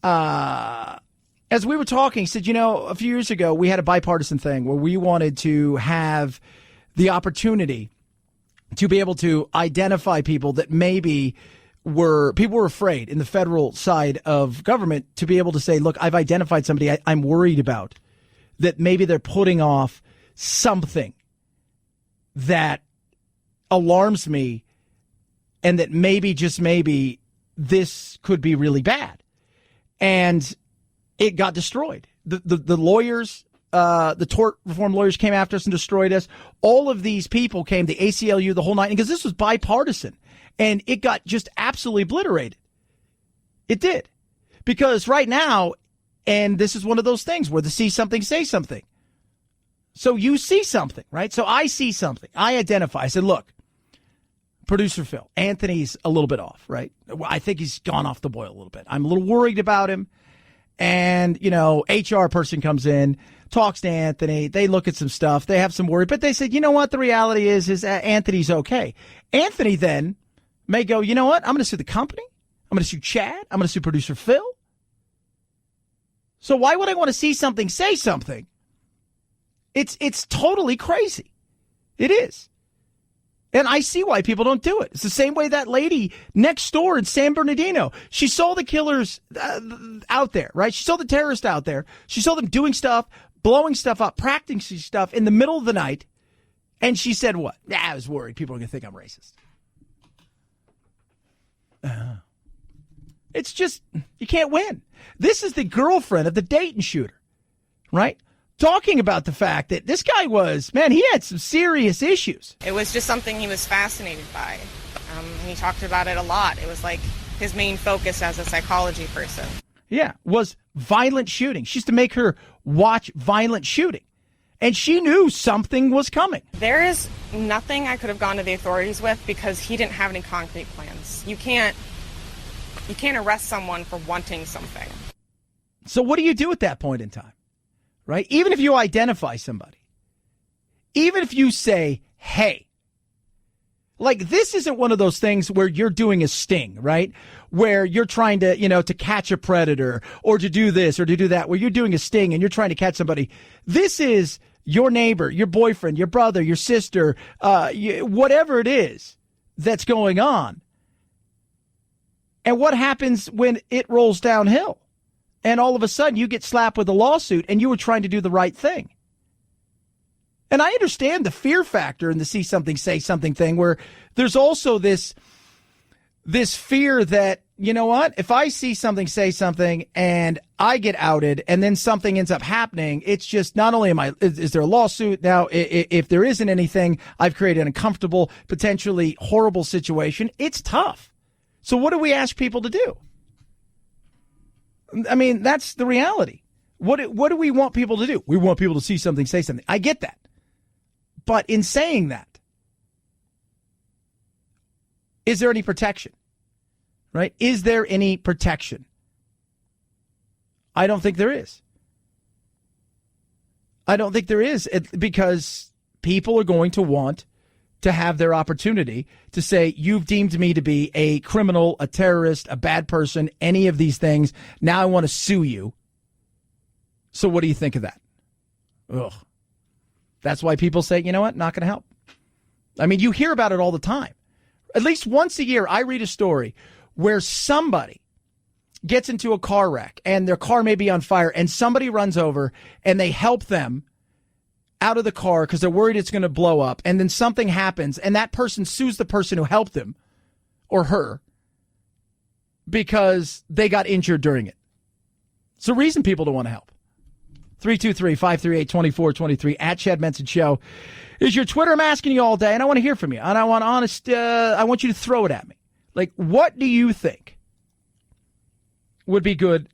Speaker 2: as we were talking, he said, a few years ago we had a bipartisan thing where we wanted to have the opportunity to be able to identify people that maybe people were afraid in the federal side of government to be able to say, look, I've identified somebody I'm worried about, that maybe they're putting off something that alarms me, and that maybe, just maybe, this could be really bad. And it got destroyed. The lawyers, the tort reform lawyers came after us and destroyed us. All of these people came, the ACLU, the whole night, because this was bipartisan, and it got just absolutely obliterated. It did. Because right now, and this is one of those things where the see something, say something. So you see something, right? So I see something. I identify. I said, look, producer Phil, Anthony's a little bit off, right? I think he's gone off the boil a little bit. I'm a little worried about him. And, HR person comes in, talks to Anthony. They look at some stuff. They have some worry. But they said, you know what? The reality is Anthony's okay. Anthony then may go, you know what? I'm going to sue the company. I'm going to sue Chad. I'm going to sue producer Phil. So why would I want to see something, say something? It's totally crazy. It is. And I see why people don't do it. It's the same way that lady next door in San Bernardino. She saw the killers out there, right? She saw the terrorists out there. She saw them doing stuff, blowing stuff up, practicing stuff in the middle of the night. And she said what? I was worried people are going to think I'm racist. It's just, you can't win. This is the girlfriend of the Dayton shooter, right? Talking about the fact that this guy he had some serious issues.
Speaker 16: It was just something he was fascinated by. He talked about it a lot. It was like his main focus as a psychology person.
Speaker 2: Yeah, was violent shooting. She used to make her watch violent shooting. And she knew something was coming.
Speaker 16: There is nothing I could have gone to the authorities with because he didn't have any concrete plans. You can't arrest someone for wanting something.
Speaker 2: So what do you do at that point in time? Right? Even if you identify somebody, even if you say, hey, like this isn't one of those things where you're doing a sting, right? Where you're trying to, to catch a predator or to do this or to do that, where you're doing a sting and you're trying to catch somebody. This is your neighbor, your boyfriend, your brother, your sister, whatever it is that's going on. And what happens when it rolls downhill? And all of a sudden you get slapped with a lawsuit and you were trying to do the right thing. And I understand the fear factor in the see something, say something thing where there's also this fear that, you know what, if I see something, say something, and I get outed and then something ends up happening, it's just not only is there a lawsuit now, if there isn't anything, I've created an uncomfortable, potentially horrible situation. It's tough. So what do we ask people to do? I mean, that's the reality. What do we want people to do? We want people to see something, say something. I get that. But in saying that, is there any protection? Right? Is there any protection? I don't think there is. I don't think there is, because people are going to want to have their opportunity to say, you've deemed me to be a criminal, a terrorist, a bad person, any of these things. Now I want to sue you. So what do you think of that? Ugh. That's why people say, you know what, not going to help. I mean, you hear about it all the time. At least once a year, I read a story where somebody gets into a car wreck and their car may be on fire and somebody runs over and they help them out of the car because they're worried it's going to blow up. And then something happens and that person sues the person who helped him or her because they got injured during it. It's a reason people don't want to help. 323-538-2423 at Chad Benson Show is your Twitter. I'm asking you all day, and I want to hear from you. And I want honest. I want you to throw it at me. Like, what do you think would be good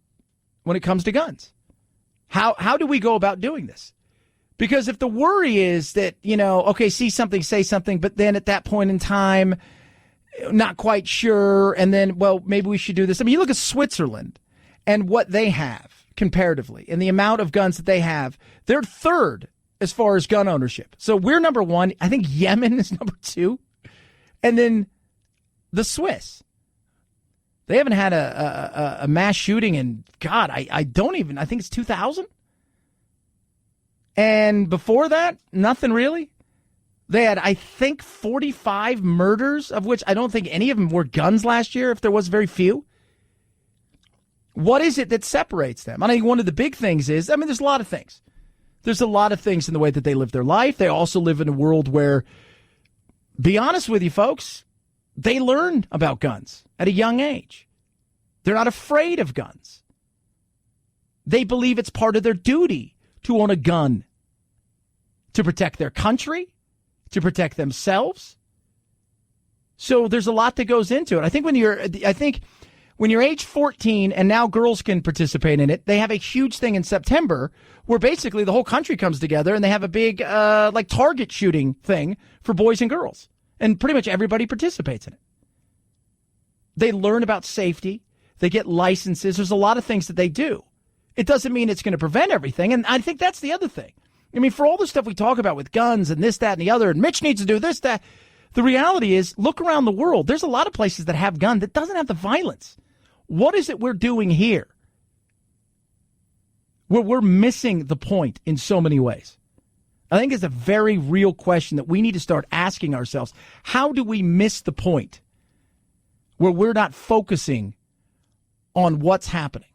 Speaker 2: when it comes to guns? How do we go about doing this? Because if the worry is that, okay, see something, say something, but then at that point in time, not quite sure, and then, well, maybe we should do this. I mean, you look at Switzerland and what they have comparatively, and the amount of guns that they have, they're third as far as gun ownership. So we're number one. I think Yemen is number two. And then the Swiss. They haven't had a mass shooting in, God, I think it's 2000. And before that, nothing really. They had, I think, 45 murders, of which I don't think any of them were guns last year, if there was very few. What is it that separates them? I think one of the big things is, there's a lot of things. There's a lot of things in the way that they live their life. They also live in a world where, be honest with you folks, they learn about guns at a young age. They're not afraid of guns. They believe it's part of their duty to own a gun, to protect their country, to protect themselves. So there's a lot that goes into it. I think when you're age 14 and now girls can participate in it, they have a huge thing in September where basically the whole country comes together and they have a big target shooting thing for boys and girls. And pretty much everybody participates in it. They learn about safety. They get licenses. There's a lot of things that they do. It doesn't mean it's going to prevent everything. And I think that's the other thing. I mean, for all the stuff we talk about with guns and this, that, and the other, and Mitch needs to do this, that, the reality is, look around the world. There's a lot of places that have guns that doesn't have the violence. What is it we're doing here? We're missing the point in so many ways. I think it's a very real question that we need to start asking ourselves. How do we miss the point where we're not focusing on what's happening?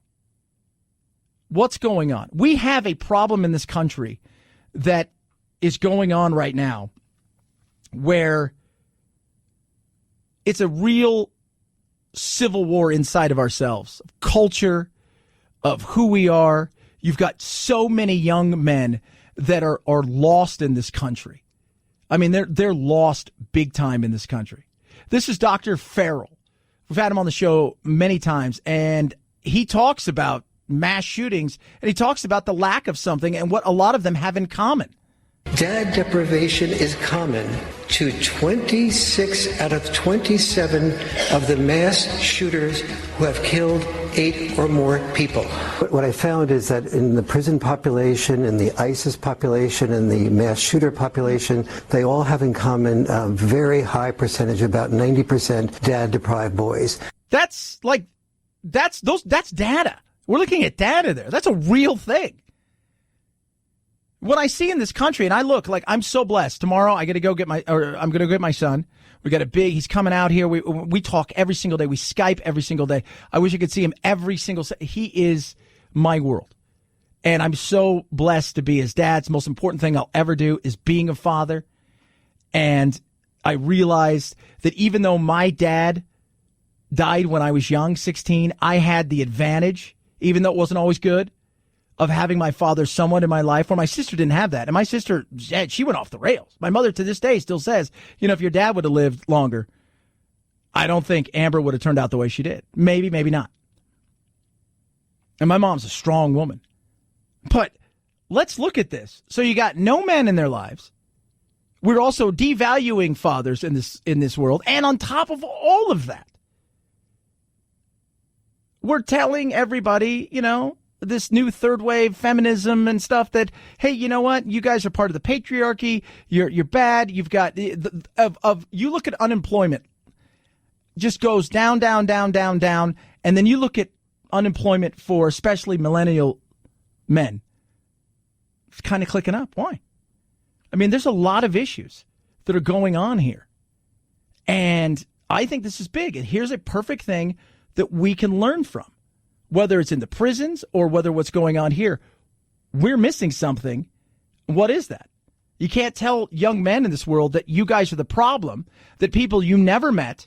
Speaker 2: What's going on? We have a problem in this country that is going on right now where it's a real civil war inside of ourselves, of culture, of who we are. You've got so many young men that are lost in this country. I mean, they're lost big time in this country. This is Dr. Farrell. We've had him on the show many times, and he talks about mass shootings, and he talks about the lack of something and what a lot of them have in common.
Speaker 17: Dad deprivation is common to 26 out of 27 of the mass shooters who have killed 8 or more people.
Speaker 18: What I found is that in the prison population, in the ISIS population, in the mass shooter population, they all have in common a very high percentage, about 90% dad-deprived boys.
Speaker 2: That's data. We're looking at data there. That's a real thing. What I see in this country, and I look like I'm so blessed. Tomorrow I'm going to go get my son. We got he's coming out here. We talk every single day. We Skype every single day. I wish I could see him every single he is my world. And I'm so blessed to be his dad. It's the most important thing I'll ever do is being a father. And I realized that even though my dad died when I was young, 16, I had the advantage, even though it wasn't always good, of having my father somewhat in my life, where my sister didn't have that. And my sister, she went off the rails. My mother to this day still says, if your dad would have lived longer, I don't think Amber would have turned out the way she did. Maybe, maybe not. And my mom's a strong woman. But let's look at this. So you got no men in their lives. We're also devaluing fathers in this world. And on top of all of that, we're telling everybody, this new third wave feminism and stuff that, hey, you know what? You guys are part of the patriarchy. You're bad. You've got you look at unemployment, just goes down, down, down, down, down. And then you look at unemployment for especially millennial men. It's kind of clicking up. Why? I mean, there's a lot of issues that are going on here. And I think this is big. And here's a perfect thing that we can learn from. Whether it's in the prisons or whether what's going on here, we're missing something. What is that? You can't tell young men in this world that you guys are the problem, that people you never met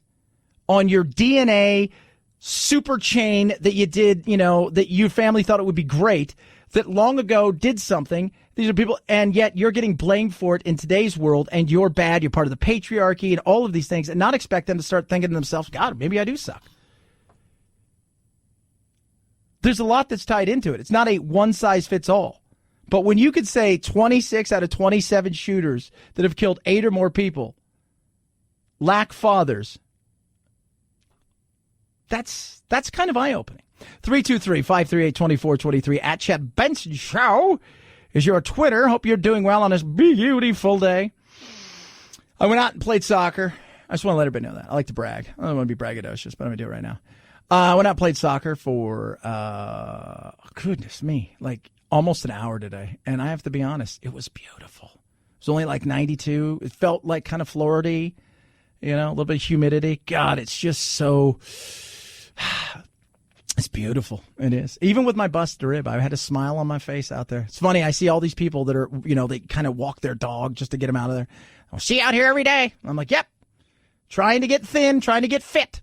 Speaker 2: on your DNA super chain that you did, that your family thought it would be great, that long ago did something. These are people, and yet you're getting blamed for it in today's world, and you're bad. You're part of the patriarchy and all of these things, and not expect them to start thinking to themselves, God, maybe I do suck. There's a lot that's tied into it. It's not a one-size-fits-all. But when you could say 26 out of 27 shooters that have killed 8 or more people lack fathers, that's kind of eye-opening. 323-538-2423 at Chad Benson Show is your Twitter. Hope you're doing well on this beautiful day. I went out and played soccer. I just want to let everybody know that. I like to brag. I don't want to be braggadocious, but I'm going to do it right now. I went out and played soccer for, goodness me, like almost an hour today. And I have to be honest, it was beautiful. It was only like 92. It felt like kind of Florida-y, a little bit of humidity. God, it's just so, it's beautiful. It is. Even with my busted rib, I had a smile on my face out there. It's funny. I see all these people that are, they kind of walk their dog just to get them out of there. I'll see you out here every day. I'm like, yep. Trying to get thin, trying to get fit.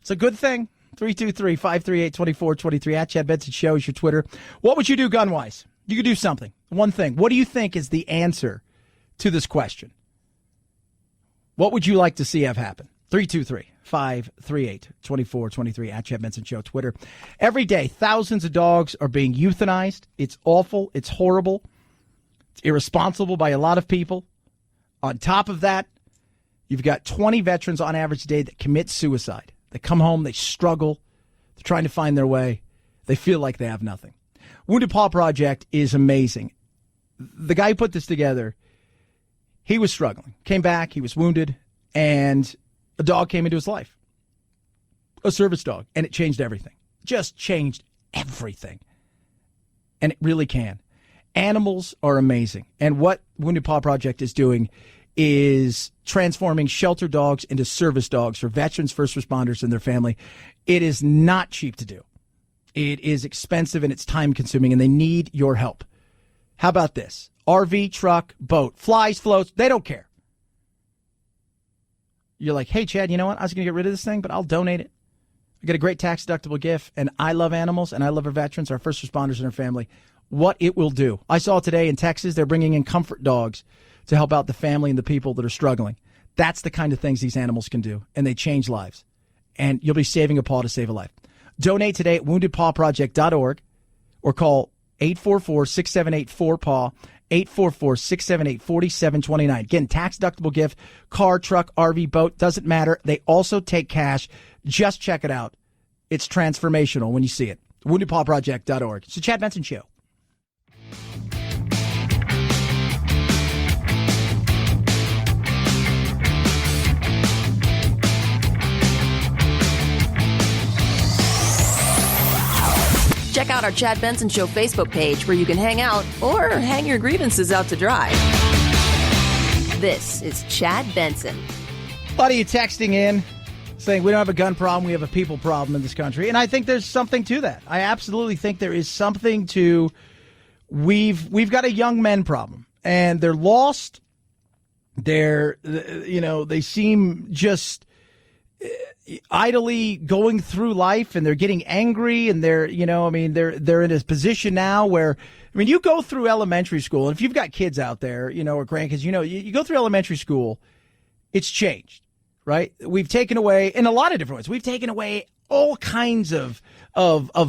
Speaker 2: It's a good thing. 323-538-2423 at Chad Benson Show is your Twitter. What would you do gun-wise? You could do something. One thing. What do you think is the answer to this question? What would you like to see have happen? 323-538-2423 at Chad Benson Show Twitter. Every day, thousands of dogs are being euthanized. It's awful. It's horrible. It's irresponsible by a lot of people. On top of that, you've got 20 veterans on average a day that commit suicide. They come home, they struggle, they're trying to find their way. They feel like they have nothing. Wounded Paw Project is amazing. The guy who put this together, he was struggling. Came back, he was wounded, and a dog came into his life. A service dog, and it changed everything. Just changed everything. And it really can. Animals are amazing. And what Wounded Paw Project is doing is transforming shelter dogs into service dogs for veterans, first responders, and their family. It is not cheap to do. It is expensive and it's time consuming, and they need your help. How about this? RV, truck, boat, flies, floats, they don't care. You're like, hey, Chad, you know what? I was going to get rid of this thing, but I'll donate it. I get a great tax-deductible gift, and I love animals, and I love our veterans, our first responders, and our family. What it will do. I saw today in Texas, they're bringing in comfort dogs to help out the family and the people that are struggling. That's the kind of things these animals can do, and they change lives. And you'll be saving a paw to save a life. Donate today at woundedpawproject.org or call 844-678-4PAW, 844-678-4729. Again, tax-deductible gift, car, truck, RV, boat, doesn't matter. They also take cash. Just check it out. It's transformational when you see it. woundedpawproject.org. It's the Chad Benson Show.
Speaker 1: Check out our Chad Benson Show Facebook page where you can hang out or hang your grievances out to dry. This is Chad Benson.
Speaker 2: A lot of you texting in saying we don't have a gun problem, we have a people problem in this country. And I think there's something to that. I absolutely think there is something to we've got a young men problem. And they're lost. They seem just idly going through life, and they're getting angry, and they're in a position now where, you go through elementary school, and if you've got kids out there, or grandkids, you go through elementary school, it's changed, right? We've taken away, in a lot of different ways, we've taken away all kinds of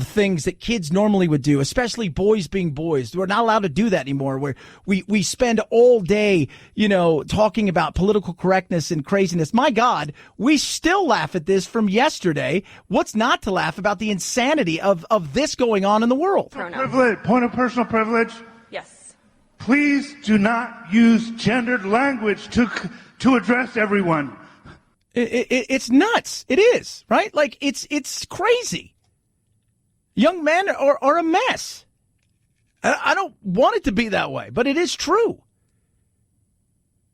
Speaker 2: things that kids normally would do, especially boys being boys. We're not allowed to do that anymore, where we spend all day, talking about political correctness and craziness. My God, we still laugh at this from yesterday. What's not to laugh about the insanity of this going on in the world?
Speaker 19: Point of personal privilege.
Speaker 16: Yes.
Speaker 19: Please do not use gendered language to address everyone.
Speaker 2: It's nuts. It is, right? Like, it's crazy. Young men are a mess. I don't want it to be that way, but it is true.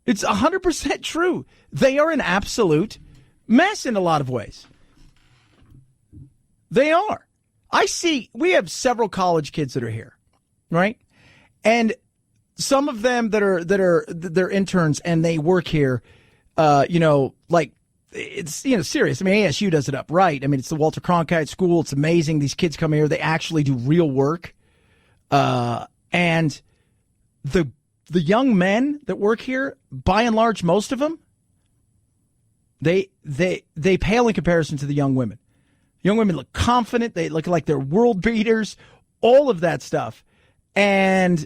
Speaker 2: It's 100% true. They are an absolute mess in a lot of ways. They are. We have several college kids that are here, right? And some of them they're interns and they work here, it's, serious. ASU does it up right. It's the Walter Cronkite School. It's amazing. These kids come here. They actually do real work. And the young men that work here, by and large, most of them, they pale in comparison to the young women. Young women look confident. They look like they're world beaters, all of that stuff. And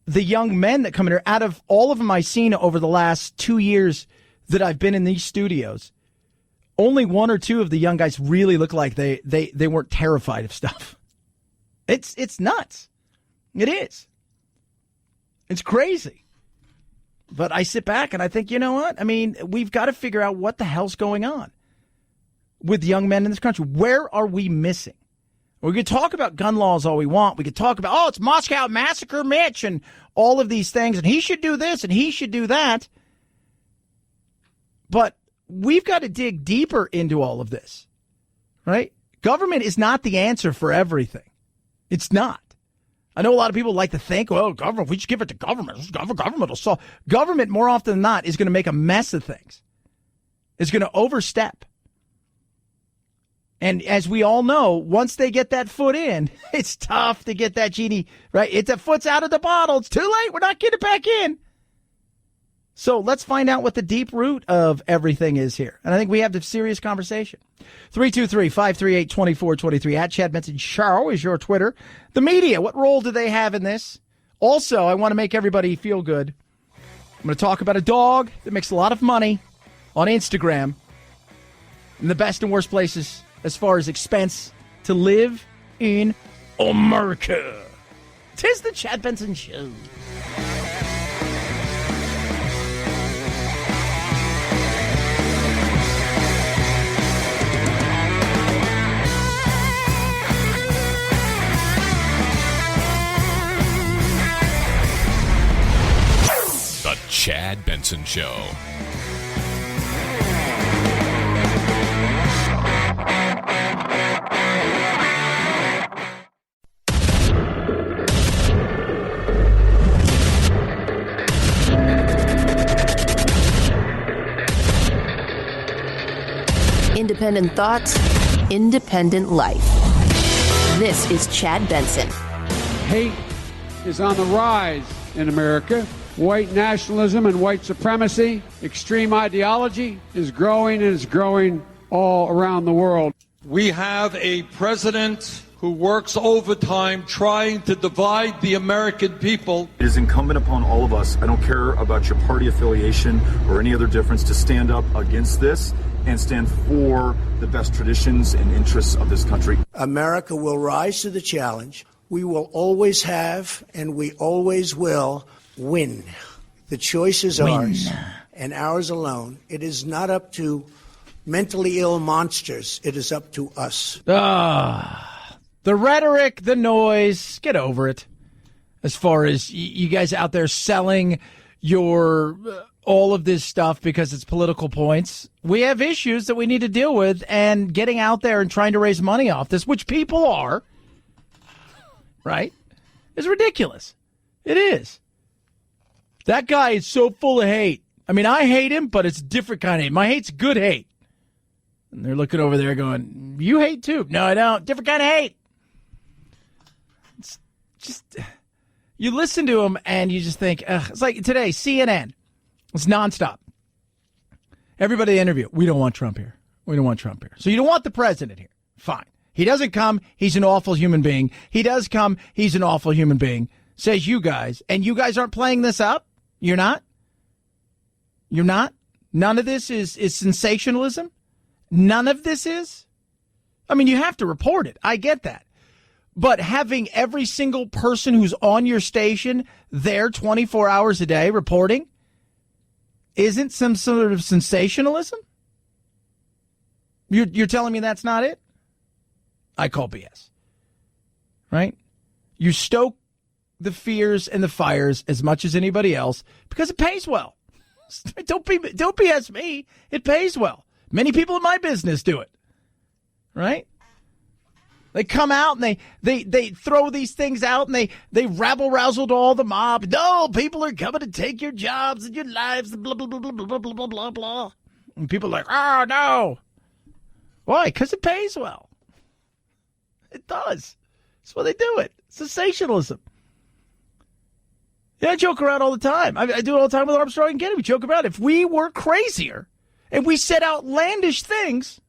Speaker 2: the young men that come in here, out of all of them I've seen over the last 2 years that I've been in these studios, only one or two of the young guys really look like they weren't terrified of stuff. It's nuts. It is. It's crazy. But I sit back and I think, you know what? We've got to figure out what the hell's going on with young men in this country. Where are we missing? We could talk about gun laws all we want. We could talk about, it's Moscow Massacre Mitch and all of these things, and he should do this and he should do that. But we've got to dig deeper into all of this, right? Government is not the answer for everything. It's not. I know a lot of people like to think, government, we should give it to government. Government will solve. Government, more often than not, is going to make a mess of things. It's going to overstep. And as we all know, once they get that foot in, it's tough to get that genie, right? It's a foot's out of the bottle. It's too late. We're not getting it back in. So let's find out what the deep root of everything is here. And I think we have the serious conversation. 323-538-2423 at Chad Benson Show is your Twitter. The media, what role do they have in this? Also, I want to make everybody feel good. I'm going to talk about a dog that makes a lot of money on Instagram in the best and worst places as far as expense to live in America. 'Tis the Chad Benson Show.
Speaker 9: The Chad Benson Show.
Speaker 1: Independent thoughts, independent life. This is Chad Benson.
Speaker 20: Hate is on the rise in America. White nationalism and white supremacy, extreme ideology is growing, and it's growing all around the world.
Speaker 21: We have a president who works overtime trying to divide the American people.
Speaker 22: It is incumbent upon all of us, I don't care about your party affiliation or any other difference, to stand up against this and stand for the best traditions and interests of this country.
Speaker 6: America will rise to the challenge. We will always have, and we always will, win. The choice is ours, and ours alone. It is not up to mentally ill monsters. It is up to us.
Speaker 2: The rhetoric, the noise, get over it. As far as you guys out there selling your all of this stuff because it's political points, we have issues that we need to deal with, and getting out there and trying to raise money off this, which people are, right, is ridiculous. It is. That guy is so full of hate. I mean, I hate him, but it's a different kind of hate. My hate's good hate. And they're looking over there going, you hate too. No, I don't. Different kind of hate. It's just, you listen to him and you just think, it's like today, CNN. It's nonstop. Everybody they interview, we don't want Trump here. We don't want Trump here. So you don't want the president here. Fine. He doesn't come. He's an awful human being. He does come. He's an awful human being. Says you guys. And you guys aren't playing this up? You're not? You're not? None of this is sensationalism? None of this is? I mean, you have to report it. I get that. But having every single person who's on your station there 24 hours a day reporting isn't some sort of sensationalism? You're telling me that's not it? I call BS. Right? You stoke the fears and the fires as much as anybody else because it pays well. Don't BS me. It pays well. Many people in my business do it. Right? They come out and they throw these things out and they rabble-rousel to all the mob. No, people are coming to take your jobs and your lives, blah, blah, blah, blah, blah, blah, blah, blah, blah. And people are like, oh, no. Why? Because it pays well. It does. That's why they do it. Sensationalism. Yeah, I joke around all the time. I do it all the time with Armstrong and Getty. We joke around. If we were crazier and we said outlandish things,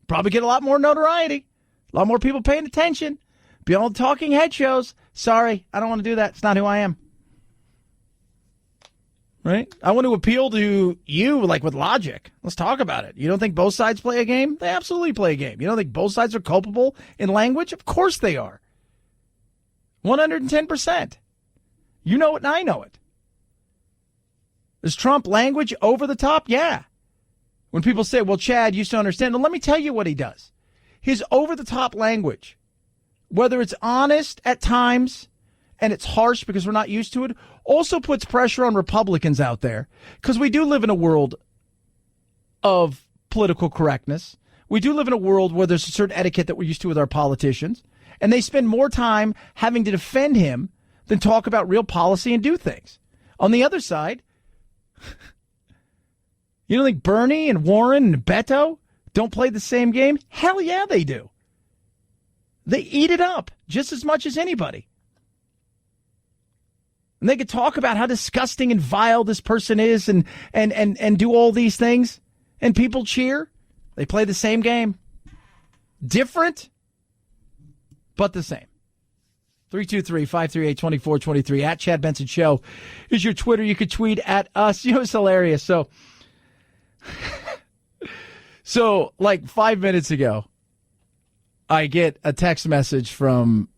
Speaker 2: probably get a lot more notoriety, a lot more people paying attention, be on talking head shows. Sorry, I don't want to do that. It's not who I am. Right? I want to appeal to you, like with logic. Let's talk about it. You don't think both sides play a game? They absolutely play a game. You don't think both sides are culpable in language? Of course they are. 110%. You know it and I know it. Is Trump language over the top? Yeah. When people say, well, Chad used to understand, well, let me tell you what he does. His over-the-top language, whether it's honest at times and it's harsh because we're not used to it, also puts pressure on Republicans out there because we do live in a world of political correctness. We do live in a world where there's a certain etiquette that we're used to with our politicians, and they spend more time having to defend him than talk about real policy and do things. On the other side, you don't think Bernie and Warren and Beto don't play the same game? Hell yeah, they do. They eat it up just as much as anybody. And they could talk about how disgusting and vile this person is and do all these things, and people cheer. They play the same game. Different, but the same. 323-538-2423 at Chad Benson Show is your Twitter. You could tweet at us. You know, it's hilarious. So like 5 minutes ago, I get a text message from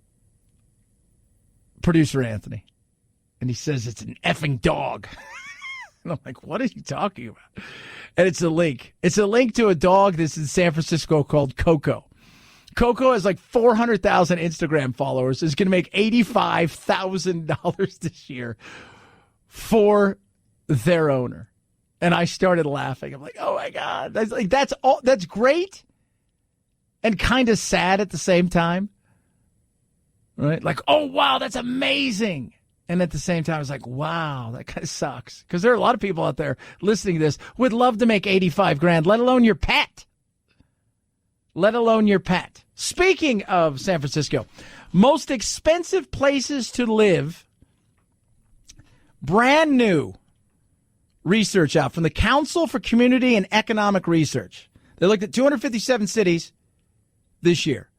Speaker 2: producer Anthony, and he says it's an effing dog. And I'm like, what are you talking about? And it's a link. It's a link to a dog that's in San Francisco called Coco. Coco has like 400,000 Instagram followers. Is going to make $85,000 this year for their owner. And I started laughing. I'm like, oh my God. That's great and kind of sad at the same time. Right? Like, oh wow, that's amazing. And at the same time, it's like, wow, that kind of sucks. Because there are a lot of people out there listening to this would love to make $85,000, let alone your pet. Let alone your pet. Speaking of San Francisco, most expensive places to live, brand new research out from the Council for Community and Economic Research. They looked at 257 cities this year.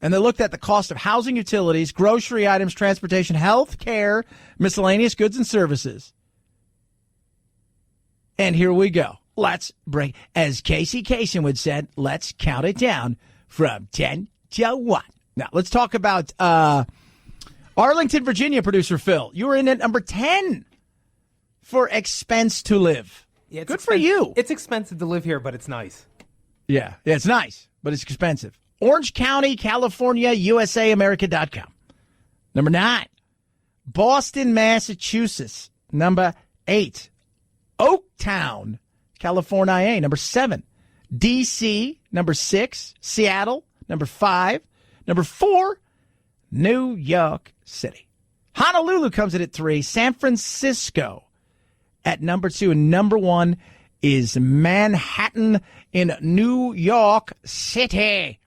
Speaker 2: And they looked at the cost of housing, utilities, grocery items, transportation, health care, miscellaneous goods and services. And here we go. Let's break, as Casey Kasem would said, let's count it down from 10 to 1. Now, let's talk about Arlington, Virginia, producer Phil. You were in at number 10 for expense to live.
Speaker 13: Yeah,
Speaker 2: good for you.
Speaker 13: It's expensive to live here, but it's nice.
Speaker 2: Yeah, it's nice, but it's expensive. Orange County, California, USAAmerica.com. Number 9, Boston, Massachusetts. Number 8, Oaktown, California. Number 7, D.C. Number 6, Seattle. Number 5, number 4, New York City. Honolulu comes in at 3, San Francisco at number 2, and number 1 is Manhattan in New York City.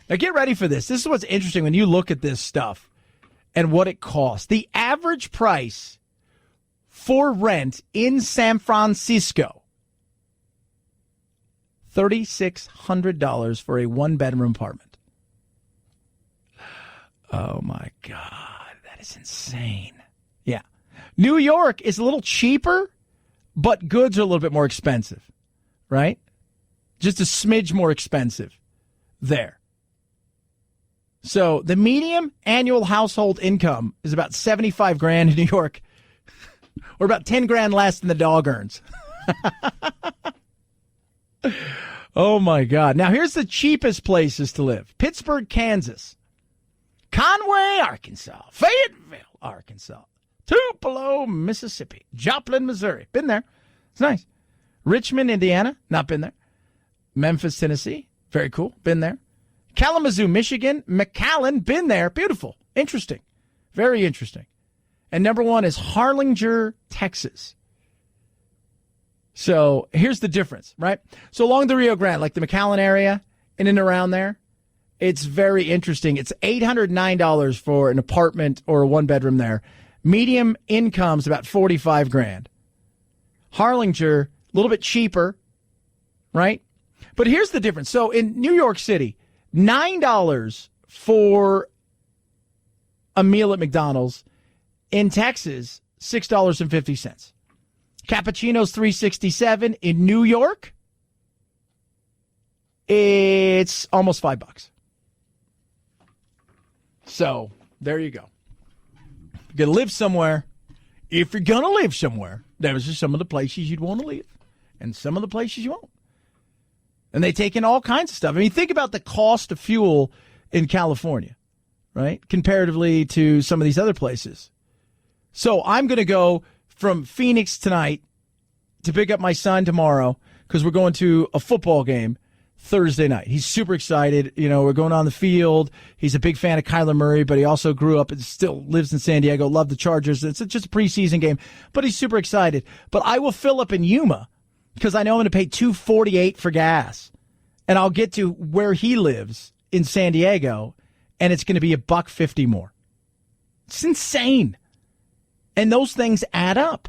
Speaker 2: Now get ready for this. This is what's interesting when you look at this stuff and what it costs. The average price for rent in San Francisco, $3,600 for a one-bedroom apartment. Oh, my God. That is insane. Yeah. New York is a little cheaper, but goods are a little bit more expensive, right? Just a smidge more expensive there. So the median annual household income is about $75,000 in New York, or about $10,000 less than the dog earns. Oh, my God. Now, here's the cheapest places to live. Pittsburgh, Kansas. Conway, Arkansas. Fayetteville, Arkansas. Tupelo, Mississippi. Joplin, Missouri. Been there. It's nice. Richmond, Indiana. Not been there. Memphis, Tennessee. Very cool. Been there. Kalamazoo, Michigan. McAllen. Been there. Beautiful. Interesting. Very interesting. And number 1 is Harlinger, Texas. So here's the difference, right? So along the Rio Grande, like the McAllen area, in and around there, it's very interesting. It's $809 for an apartment or a one-bedroom there. Medium income's about $45,000. Harlinger, a little bit cheaper, right? But here's the difference. So in New York City, $9 for a meal at McDonald's. In Texas, $6.50. Cappuccino's $3.67. In New York, it's almost $5. So there you go. You're going to live somewhere. If you're going to live somewhere, those are some of the places you'd want to live, and some of the places you won't. And they take in all kinds of stuff. I mean, think about the cost of fuel in California, right? Comparatively to some of these other places. So I'm going to go from Phoenix tonight to pick up my son tomorrow because we're going to a football game Thursday night. He's super excited. You know, we're going on the field. He's a big fan of Kyler Murray, but he also grew up and still lives in San Diego, loved the Chargers. It's just a preseason game, but he's super excited. But I will fill up in Yuma because I know I'm going to pay $2.48 for gas, and I'll get to where he lives in San Diego, and it's going to be $1.50 more. It's insane. And those things add up.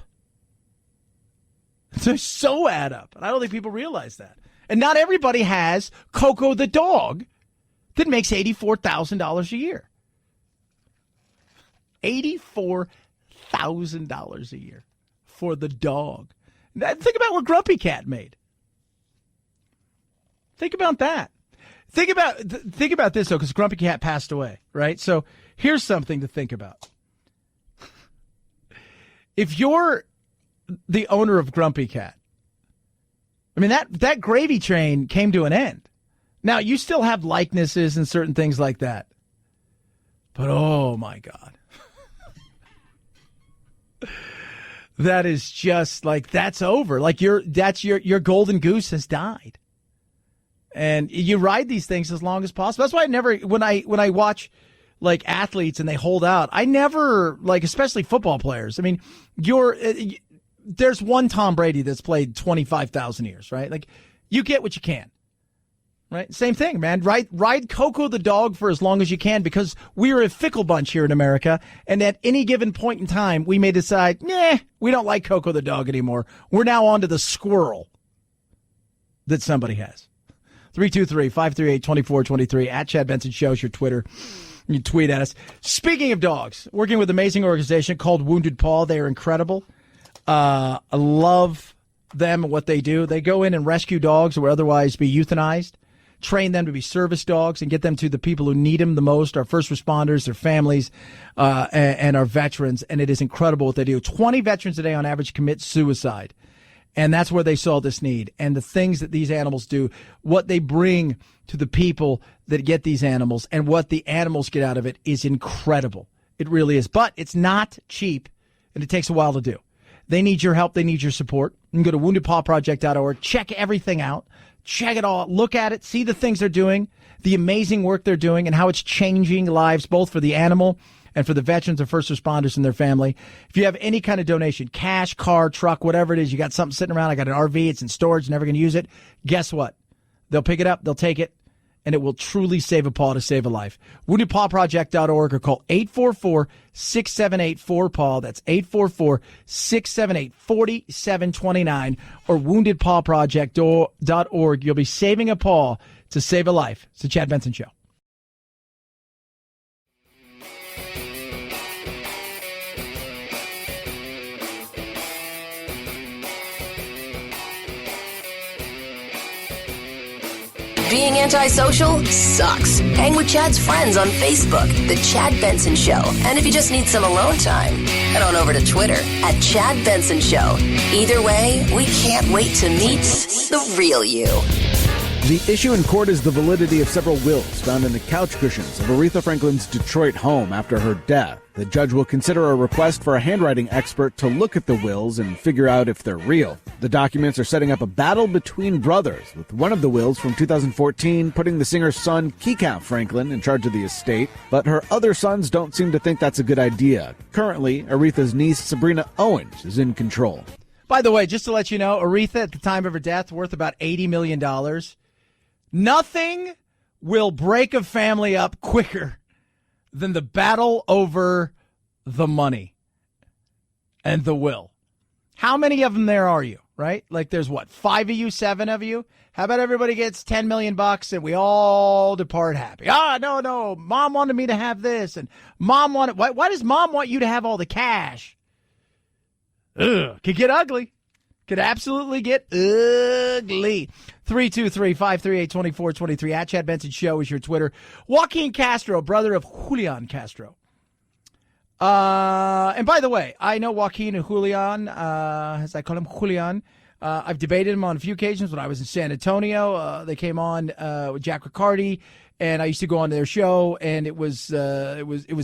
Speaker 2: They so add up. And I don't think people realize that. And not everybody has Coco the dog that makes $84,000 a year. $84,000 a year for the dog. Think about what Grumpy Cat made. Think about that. Think about this, though, because Grumpy Cat passed away, right? So here's something to think about. If you're the owner of Grumpy Cat, I mean, that gravy train came to an end. Now, you still have likenesses and certain things like that. But, oh, my God. That is just like, that's over. Like, your golden goose has died. And you ride these things as long as possible. That's why I never, when I watch like athletes and they hold out, I never, like, especially football players. I mean, there's one Tom Brady that's played 25,000 years, right? Like, you get what you can, right? Same thing, man. Ride Coco the dog for as long as you can, because we're a fickle bunch here in America. And at any given point in time, we may decide, we don't like Coco the dog anymore. We're now on to the squirrel that somebody has. 323-538-2423. At Chad Benson Show is your Twitter. You tweet at us. Speaking of dogs, working with an amazing organization called Wounded Paw. They are incredible. I love them and what they do. They go in and rescue dogs who would otherwise be euthanized, train them to be service dogs, and get them to the people who need them the most, our first responders, their families, and our veterans. And it is incredible what they do. 20 veterans a day on average commit suicide. And that's where they saw this need. And the things that these animals do, what they bring to the people that get these animals, and what the animals get out of it is incredible. It really is. But it's not cheap, and it takes a while to do. They need your help. They need your support. You can go to woundedpawproject.org. Check everything out. Check it all. Look at it. See the things they're doing, the amazing work they're doing, and how it's changing lives both for the animal and for the veterans and first responders and their family. If you have any kind of donation, cash, car, truck, whatever it is, you got something sitting around, I got an RV, it's in storage, never going to use it, guess what? They'll pick it up, they'll take it, and it will truly save a paw to save a life. WoundedPawProject.org or call 844-678-4PAW. That's 844-678-4729 or WoundedPawProject.org. You'll be saving a paw to save a life. It's the Chad Benson Show.
Speaker 4: Being antisocial sucks. Hang with Chad's friends on Facebook, The Chad Benson Show. And if you just need some alone time, head on over to Twitter at Chad Benson Show. Either way, we can't wait to meet the real you.
Speaker 3: The issue in court is the validity of several wills found in the couch cushions of Aretha Franklin's Detroit home after her death. The judge will consider a request for a handwriting expert to look at the wills and figure out if they're real. The documents are setting up a battle between brothers, with one of the wills from 2014 putting the singer's son, Kekau Franklin, in charge of the estate, but her other sons don't seem to think that's a good idea. Currently, Aretha's niece, Sabrina Owens, is in control.
Speaker 2: By the way, just to let you know, Aretha, at the time of her death, worth about $80 million. Nothing will break a family up quicker than the battle over the money and the will. How many of them there are you, right? Like there's what, 5 of you, 7 of you? How about everybody gets $10 million and we all depart happy? No, mom wanted me to have this, and mom wanted, why does mom want you to have all the cash? Ugh, could get ugly. Could absolutely get ugly. 323-538-2423. At Chad Benson Show is your Twitter. Joaquin Castro, brother of Julian Castro. And by the way, I know Joaquin and Julian, as I call him, Julian. I've debated him on a few occasions when I was in San Antonio. They came on with Jack Riccardi, and I used to go on to their show, and it was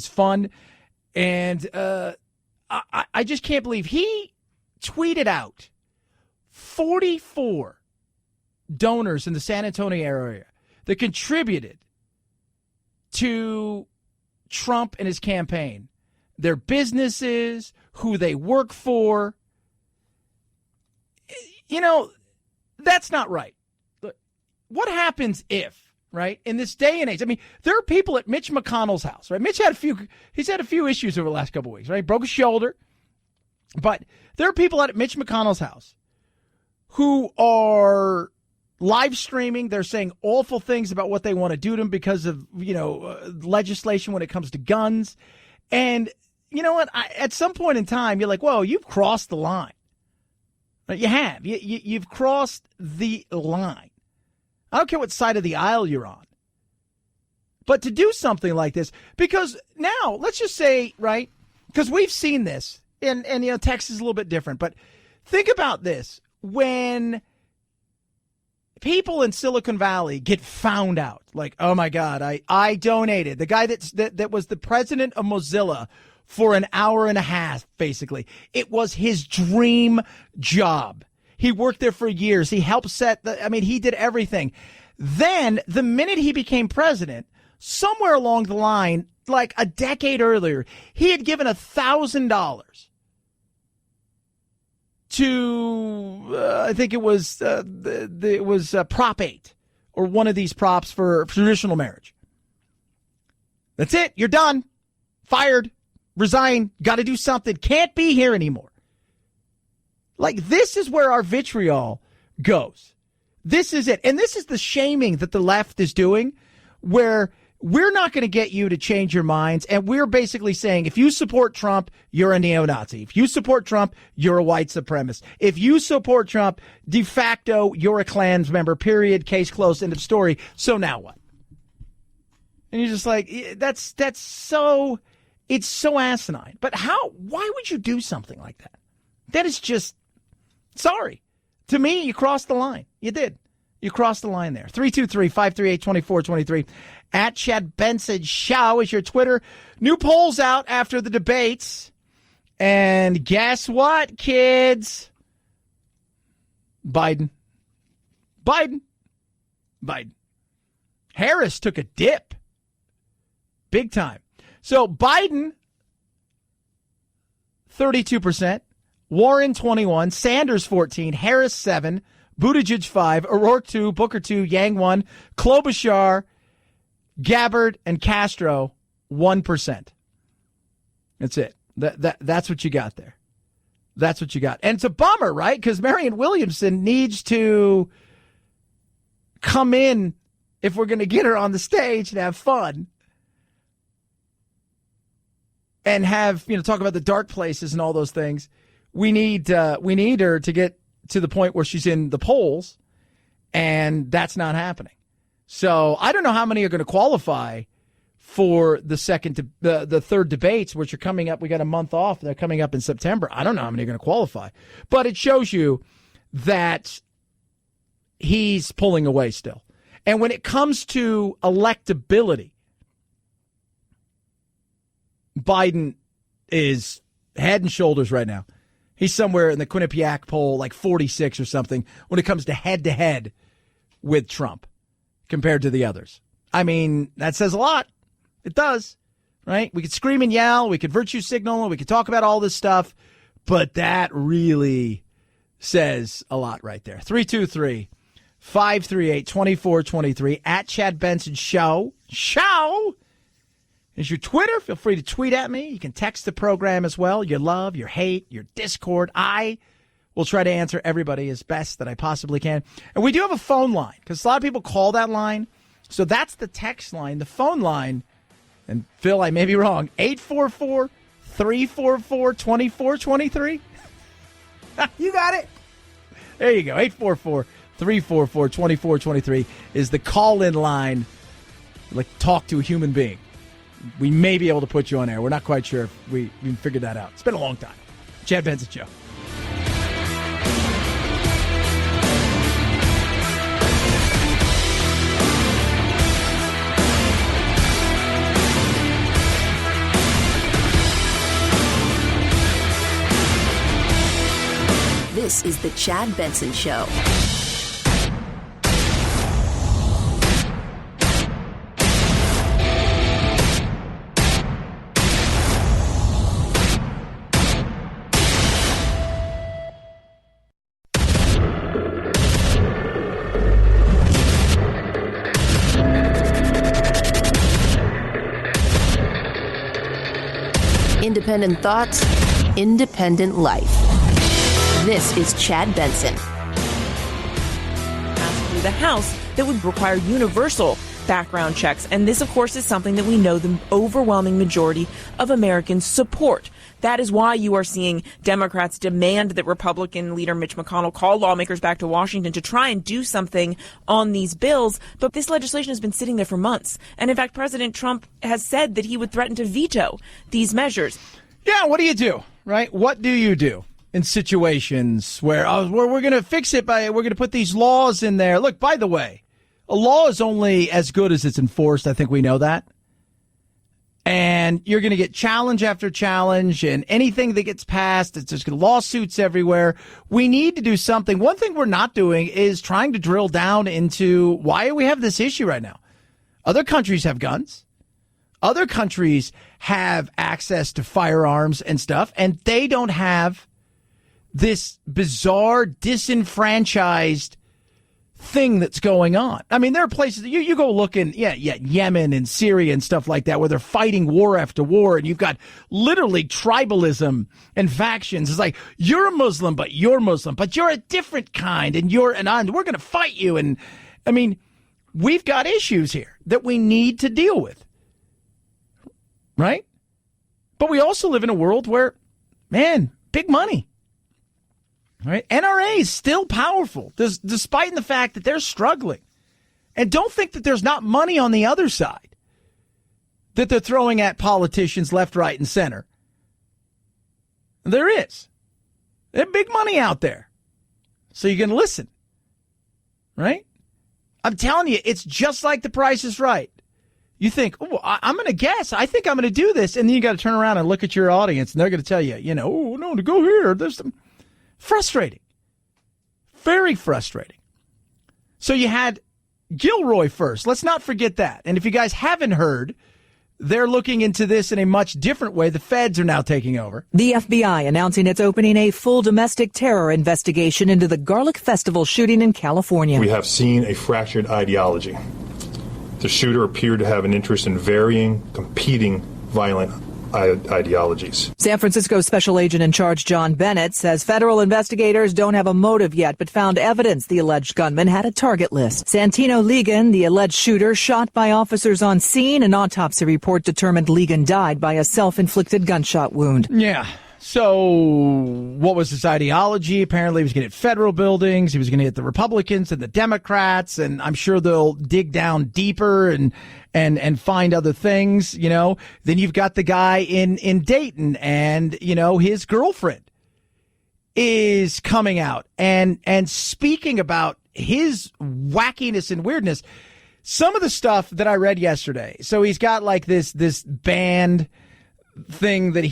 Speaker 2: fun. And I just can't believe he tweeted out 44 donors in the San Antonio area that contributed to Trump and his campaign. Their businesses, who they work for. You know, that's not right. What happens if, right, in this day and age? I mean, there are people at Mitch McConnell's house, right? Mitch he's had a few issues over the last couple of weeks, right? He broke his shoulder. But there are people at Mitch McConnell's house who are live streaming. They're saying awful things about what they want to do to him because of, legislation when it comes to guns. And you know what? At some point in time, you're like, whoa, you've crossed the line. You have. You've crossed the line. I don't care what side of the aisle you're on. But to do something like this, because now, let's just say, right, because we've seen this, and Texas is a little bit different, but think about this. When people in Silicon Valley get found out, like, oh my God, I donated. The guy that was the president of Mozilla for an hour and a half, basically. It was his dream job. He worked there for years. He helped he did everything. Then, the minute he became president, somewhere along the line, like a decade earlier, he had given $1,000 to, I think it was Prop 8, or one of these props for traditional marriage. That's it. You're done. Fired. Resign. Got to do something. Can't be here anymore. Like, this is where our vitriol goes. This is it. And this is the shaming that the left is doing, where we're not going to get you to change your minds. And we're basically saying, if you support Trump, you're a neo-Nazi. If you support Trump, you're a white supremacist. If you support Trump, de facto, you're a Klan member, period, case closed, end of story. So now what? And you're just like, it's so asinine. But why would you do something like that? That is just, sorry. To me, you crossed the line. You did. You crossed the line there. 323-538-2423. At Chad Benson Show is your Twitter. New polls out after the debates. And guess what, kids? Biden. Harris took a dip. Big time. So Biden, 32%. Warren, 21. Sanders, 14. Harris, 7. Buttigieg, 5. O'Rourke, 2. Booker, 2. Yang, 1. Klobuchar, Gabbard, and Castro, 1%. That's it. That's what you got there. That's what you got. And it's a bummer, right? Because Marianne Williamson needs to come in if we're going to get her on the stage and have fun. And have, talk about the dark places and all those things. We need her to get to the point where she's in the polls, and that's not happening. So I don't know how many are going to qualify for the third debates, which are coming up. We got a month off. They're coming up in September. I don't know how many are going to qualify, but it shows you that he's pulling away still. And when it comes to electability, Biden is head and shoulders right now. He's somewhere in the Quinnipiac poll, like 46 or something, when it comes to head-to-head with Trump compared to the others. I mean, that says a lot. It does, right? We could scream and yell. We could virtue signal. We could talk about all this stuff. But that really says a lot right there. 323-538-2423. At Chad Benson Show is your Twitter. Feel free to tweet at me. You can text the program as well. Your love, your hate, your discord. I will try to answer everybody as best that I possibly can. And we do have a phone line because a lot of people call that line. So that's the text line. The phone line, and Phil, I may be wrong, 844-344-2423.
Speaker 13: You got it.
Speaker 2: There you go. 844-344-2423 is the call-in line. Like, talk to a human being. We may be able to put you on air. We're not quite sure if we figured that out. It's been a long time. Chad Benson Show.
Speaker 4: This is the Chad Benson Show. Independent thoughts, independent life. This is Chad Benson.
Speaker 5: Through the House that would require universal background checks. And this, of course, is something that we know the overwhelming majority of Americans support. That is why you are seeing Democrats demand that Republican leader Mitch McConnell call lawmakers back to Washington to try and do something on these bills. But this legislation has been sitting there for months. And in fact, President Trump has said that he would threaten to veto these measures.
Speaker 2: Yeah, what do you do, right? What do you do in situations where we're going to fix it we're going to put these laws in there? Look, by the way, a law is only as good as it's enforced. I think we know that. And you're going to get challenge after challenge, and anything that gets passed, it's just lawsuits everywhere. We need to do something. One thing we're not doing is trying to drill down into why we have this issue right now. Other countries have guns. Other countries have access to firearms and stuff, and they don't have this bizarre, disenfranchised thing that's going on. I mean, there are places that you go look in, Yemen and Syria and stuff like that, where they're fighting war after war, and you've got literally tribalism and factions. It's like, you're a Muslim, but you're a different kind, and we're going to fight you. And I mean, we've got issues here that we need to deal with, right? But we also live in a world where, man, big money. Right? NRA is still powerful, despite the fact that they're struggling. And don't think that there's not money on the other side that they're throwing at politicians left, right, and center. There is. There's big money out there. So you can listen. Right? I'm telling you, it's just like The Price is Right. You think, oh, I'm going to guess. I think I'm going to do this. And then you got to turn around and look at your audience, and they're going to tell you, oh, no, to go here. There's some... Frustrating. Very frustrating. So you had Gilroy first. Let's not forget that. And if you guys haven't heard, they're looking into this in a much different way. The feds are now taking over.
Speaker 14: The FBI announcing it's opening a full domestic terror investigation into the Garlic Festival shooting in California.
Speaker 15: We have seen a fractured ideology. The shooter appeared to have an interest in varying, competing, violent ideologies.
Speaker 14: San Francisco Special Agent in Charge John Bennett says federal investigators don't have a motive yet, but found evidence the alleged gunman had a target list. Santino Ligon, the alleged shooter, shot by officers on scene. An autopsy report determined Ligon died by a self-inflicted gunshot wound.
Speaker 2: Yeah. So what was his ideology? Apparently he was going to hit federal buildings. He was going to hit the Republicans and the Democrats. And I'm sure they'll dig down deeper and find other things, Then you've got the guy in Dayton, and, his girlfriend is coming out and speaking about his wackiness and weirdness. Some of the stuff that I read yesterday. So he's got like this band thing that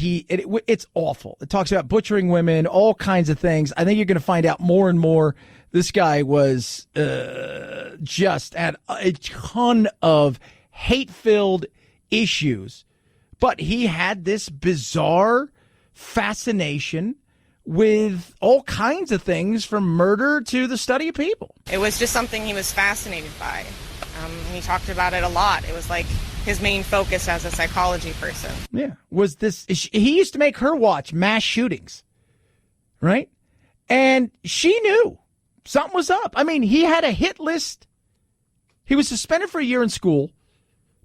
Speaker 2: it's awful. It talks about butchering women, all kinds of things. I think you're going to find out more and more. This guy was just at a ton of hate-filled issues, but he had this bizarre fascination with all kinds of things, from murder to the study of people.
Speaker 16: It was just something he was fascinated by. He talked about it a lot. It was like his main focus as a psychology person.
Speaker 2: Yeah. He used to make her watch mass shootings, right? And she knew something was up. I mean, he had a hit list. He was suspended for a year in school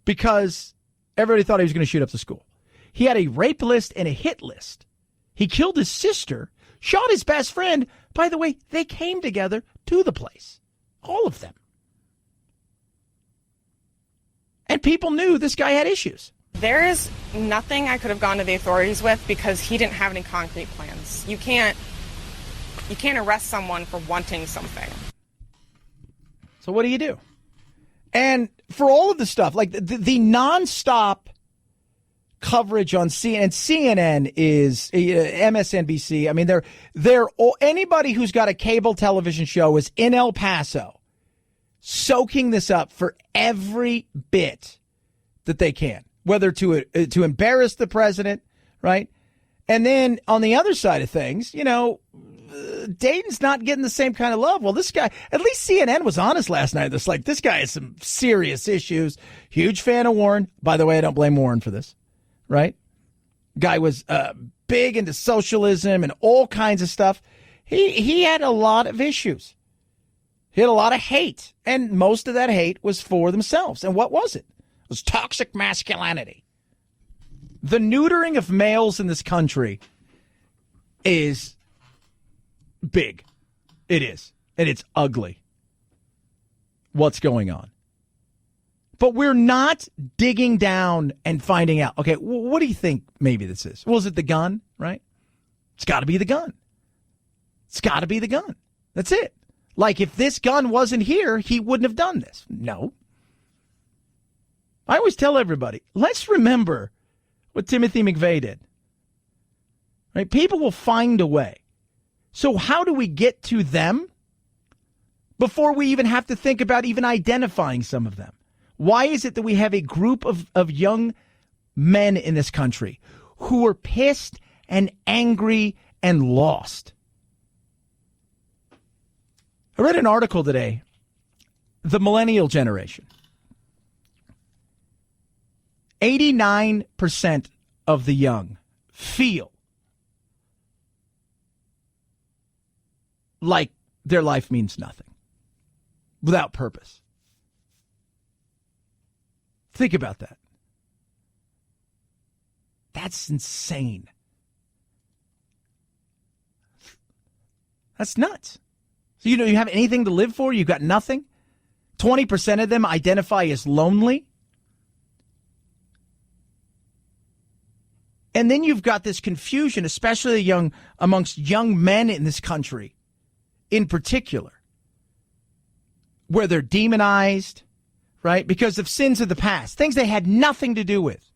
Speaker 2: because everybody thought he was going to shoot up the school. He had a rape list and a hit list. He killed his sister, shot his best friend. By the way, they came together to the place. All of them. And people knew this guy had issues.
Speaker 16: There is nothing I could have gone to the authorities with because he didn't have any concrete plans. You can't arrest someone for wanting something.
Speaker 2: So what do you do? And for all of the stuff, like the nonstop coverage on CNN is MSNBC. I mean, they're anybody who's got a cable television show is in El Paso, soaking this up for every bit that they can, whether to embarrass the president, right? And then on the other side of things, Dayton's not getting the same kind of love. Well, this guy, at least CNN was honest last night. It's like, this guy has some serious issues. Huge fan of Warren. By the way, I don't blame Warren for this, right? Guy was big into socialism and all kinds of stuff. He had a lot of issues. He had a lot of hate, and most of that hate was for themselves. And what was it? It was toxic masculinity. The neutering of males in this country is big. It is. And it's ugly. What's going on? But we're not digging down and finding out, okay, what do you think maybe this is? Well, is it the gun, right? It's got to be the gun. It's got to be the gun. That's it. Like, if this gun wasn't here, he wouldn't have done this. No. I always tell everybody, let's remember what Timothy McVeigh did. Right? People will find a way. So how do we get to them before we even have to think about even identifying some of them? Why is it that we have a group of young men in this country who are pissed and angry and lost? I read an article today the millennial generation. 89% of the young feel like their life means nothing, without purpose. Think about that. That's insane. That's nuts. So you have anything to live for? You've got nothing? 20% of them identify as lonely. And then you've got this confusion, especially amongst young men in this country, in particular, where they're demonized, right? Because of sins of the past, things they had nothing to do with.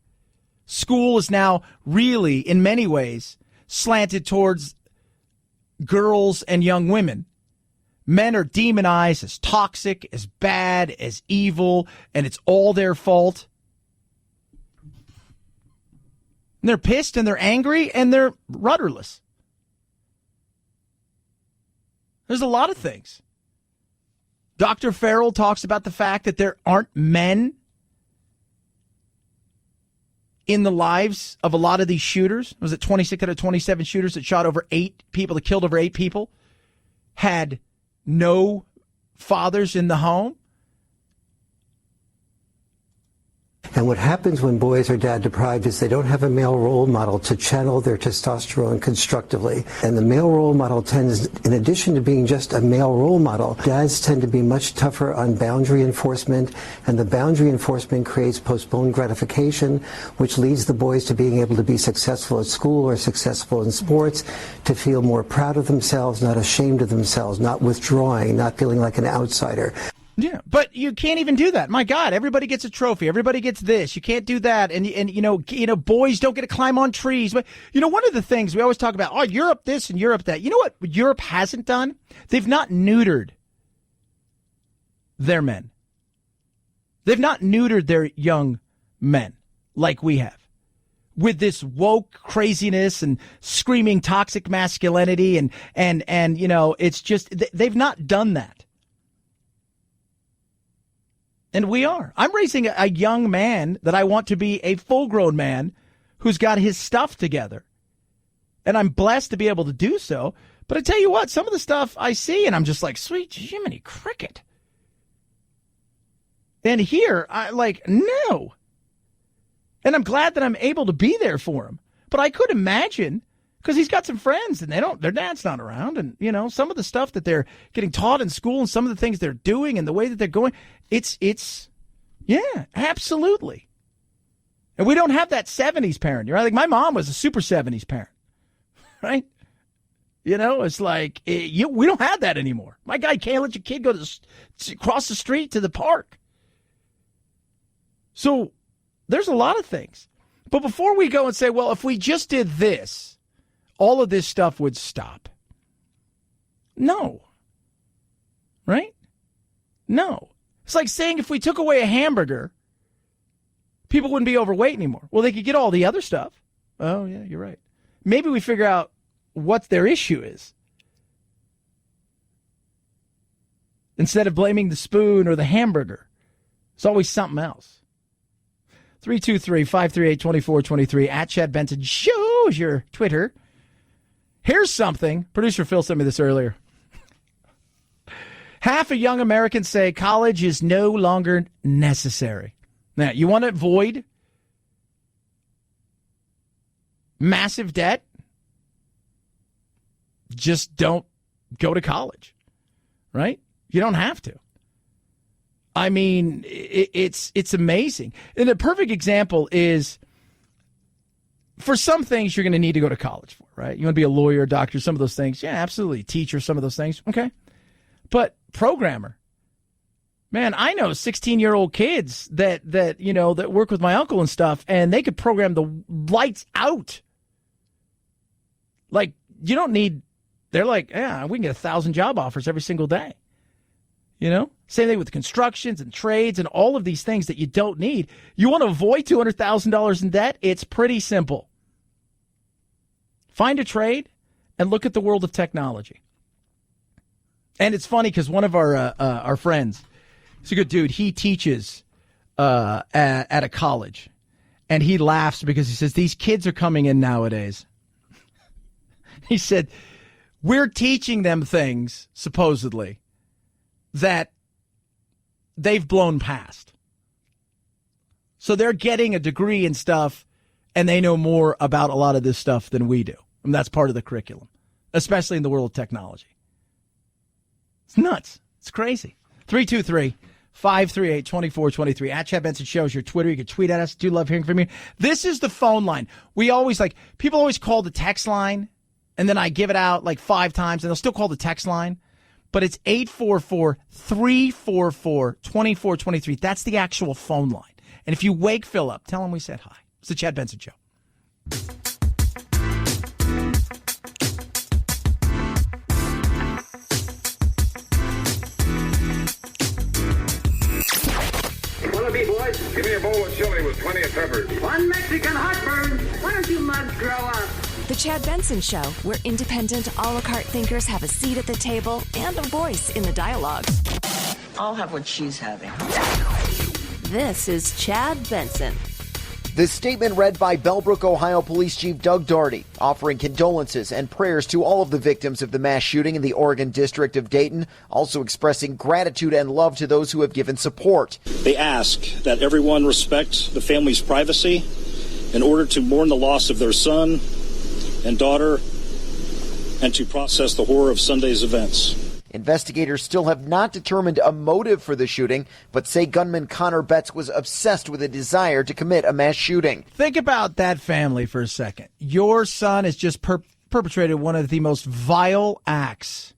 Speaker 2: School is now really, in many ways, slanted towards girls and young women. Men are demonized as toxic, as bad, as evil, and it's all their fault. And they're pissed and they're angry and they're rudderless. There's a lot of things. Dr. Farrell talks about the fact that there aren't men in the lives of a lot of these shooters. Was it 26 out of 27 shooters that shot over 8 people, that killed over 8 people, had no fathers in the home?
Speaker 18: And what happens when boys are dad deprived is they don't have a male role model to channel their testosterone constructively. And the male role model tends, in addition to being just a male role model, dads tend to be much tougher on boundary enforcement. And the boundary enforcement creates postponed gratification, which leads the boys to being able to be successful at school or successful in sports, to feel more proud of themselves, not ashamed of themselves, not withdrawing, not feeling like an outsider.
Speaker 2: Yeah, but you can't even do that. My God, everybody gets a trophy. Everybody gets this. You can't do that. And boys don't get to climb on trees. But, one of the things we always talk about, oh, Europe this and Europe that. You know what Europe hasn't done? They've not neutered their men. They've not neutered their young men like we have. With this woke craziness and screaming toxic masculinity and it's just, they've not done that. And we are. I'm raising a young man that I want to be a full-grown man who's got his stuff together. And I'm blessed to be able to do so. But I tell you what, some of the stuff I see, and I'm just like, sweet Jiminy Cricket. And here, no. And I'm glad that I'm able to be there for him. But I could imagine, because he's got some friends, and their dad's not around. And, some of the stuff that they're getting taught in school and some of the things they're doing and the way that they're going, yeah, absolutely. And we don't have that 70s parent, right? Like my mom was a super 70s parent, right? It's like, we don't have that anymore. My guy can't let your kid go across the street to the park. So there's a lot of things. But before we go and say, well, if we just did this, all of this stuff would stop. No. Right? No. It's like saying if we took away a hamburger, people wouldn't be overweight anymore. Well, they could get all the other stuff. Oh, yeah, you're right. Maybe we figure out what their issue is. Instead of blaming the spoon or the hamburger, it's always something else. 323-538-2423 at Chad Benson shows your Twitter. Here's something. Producer Phil sent me this earlier. Half of young Americans say college is no longer necessary. Now, you want to avoid massive debt? Just don't go to college, right? You don't have to. I mean, it's amazing. And a perfect example is, for some things you're going to need to go to college for, right? You want to be a lawyer, doctor, some of those things. Yeah, absolutely. Teacher, some of those things. Okay. But programmer, man, I know 16-year-old kids that work with my uncle and stuff, and they could program the lights out. Like, you don't need, they're like, yeah, we can get 1,000 job offers every single day. Same thing with constructions and trades and all of these things that you don't need. You want to avoid $200,000 in debt? It's pretty simple. Find a trade and look at the world of technology. And it's funny because one of our friends He's a good dude. He teaches at a college, and he laughs because he says, these kids are coming in nowadays. He said, we're teaching them things, supposedly, that they've blown past. So they're getting a degree in stuff, and they know more about a lot of this stuff than we do. And that's part of the curriculum, especially in the world of technology. It's nuts. It's crazy. 323-538-2423. At Chad Benson Show is your Twitter. You can tweet at us. Do love hearing from you. This is the phone line. People always call the text line, and then I give it out like 5 times, and they'll still call the text line. But it's 844-344-2423. That's the actual phone line. And if you wake Phil up, tell him we said hi. It's the Chad Benson Show.
Speaker 7: Wannabe boys, give me a bowl of chili with plenty of peppers. One Mexican heartburn. Why don't you mugs grow up?
Speaker 10: The Chad Benson Show, where independent, a la carte thinkers have a seat at the table and a voice in the dialogue.
Speaker 23: I'll have what she's having.
Speaker 1: This is Chad Benson.
Speaker 24: The statement read by Bellbrook, Ohio Police Chief Doug Daugherty, offering condolences and prayers to all of the victims of the mass shooting in the Oregon District of Dayton, also expressing gratitude and love to those who have given support.
Speaker 25: They ask that everyone respect the family's privacy in order to mourn the loss of their son and daughter and to process the horror of Sunday's events.
Speaker 24: Investigators still have not determined a motive for the shooting, but say gunman Connor Betts was obsessed with a desire to commit a mass shooting.
Speaker 2: Think about that family for a second. Your son has just perpetrated one of the most vile acts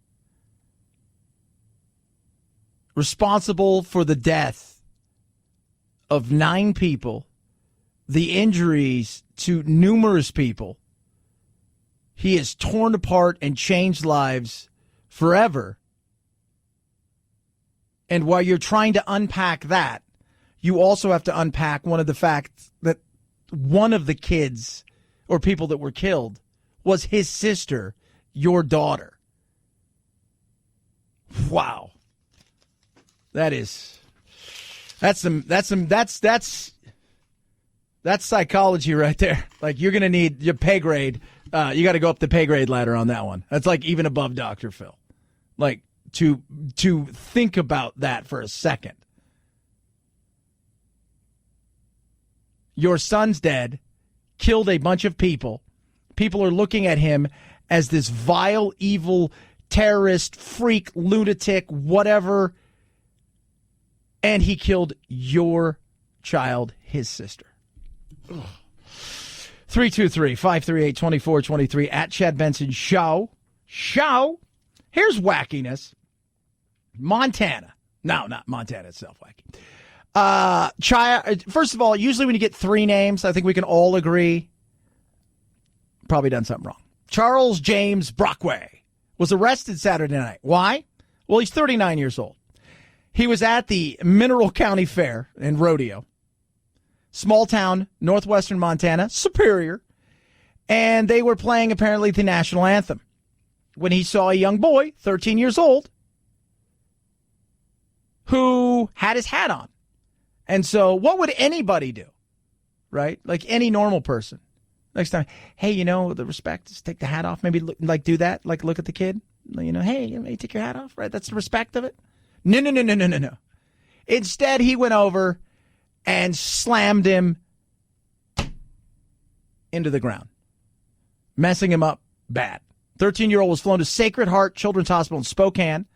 Speaker 2: responsible for the death of 9 people, the injuries to numerous people. He has torn apart and changed lives forever. And while you're trying to unpack that, you also have to unpack one of the facts that one of the kids or people that were killed was his sister, your daughter. Wow. That's psychology right there. Like, you're going to need your pay grade. You got to go up the pay grade ladder on that one. That's like even above Dr. Phil. Like, to think about that for a second. Your son's dead, killed a bunch of people. People are looking at him as this vile, evil, terrorist, freak, lunatic, whatever. And he killed your child, his sister. 323-538-2423 at Chad Benson Show. Here's wackiness. Montana. No, not Montana itself wacky. First of all, usually when you get 3 names, I think we can all agree probably done something wrong. Charles James Brockway was arrested Saturday night. Why? Well, he's 39 years old. He was at the Mineral County Fair in Rodeo. Small town, northwestern Montana, Superior. And they were playing, apparently, the national anthem when he saw a young boy, 13 years old, who had his hat on. And so what would anybody do, right? Like any normal person. Next time, hey, the respect is take the hat off. Maybe do that. Like look at the kid. Hey, you take your hat off, right? That's the respect of it. No. Instead, he went over and slammed him into the ground, messing him up bad. 13-year-old was flown to Sacred Heart Children's Hospital in Spokane.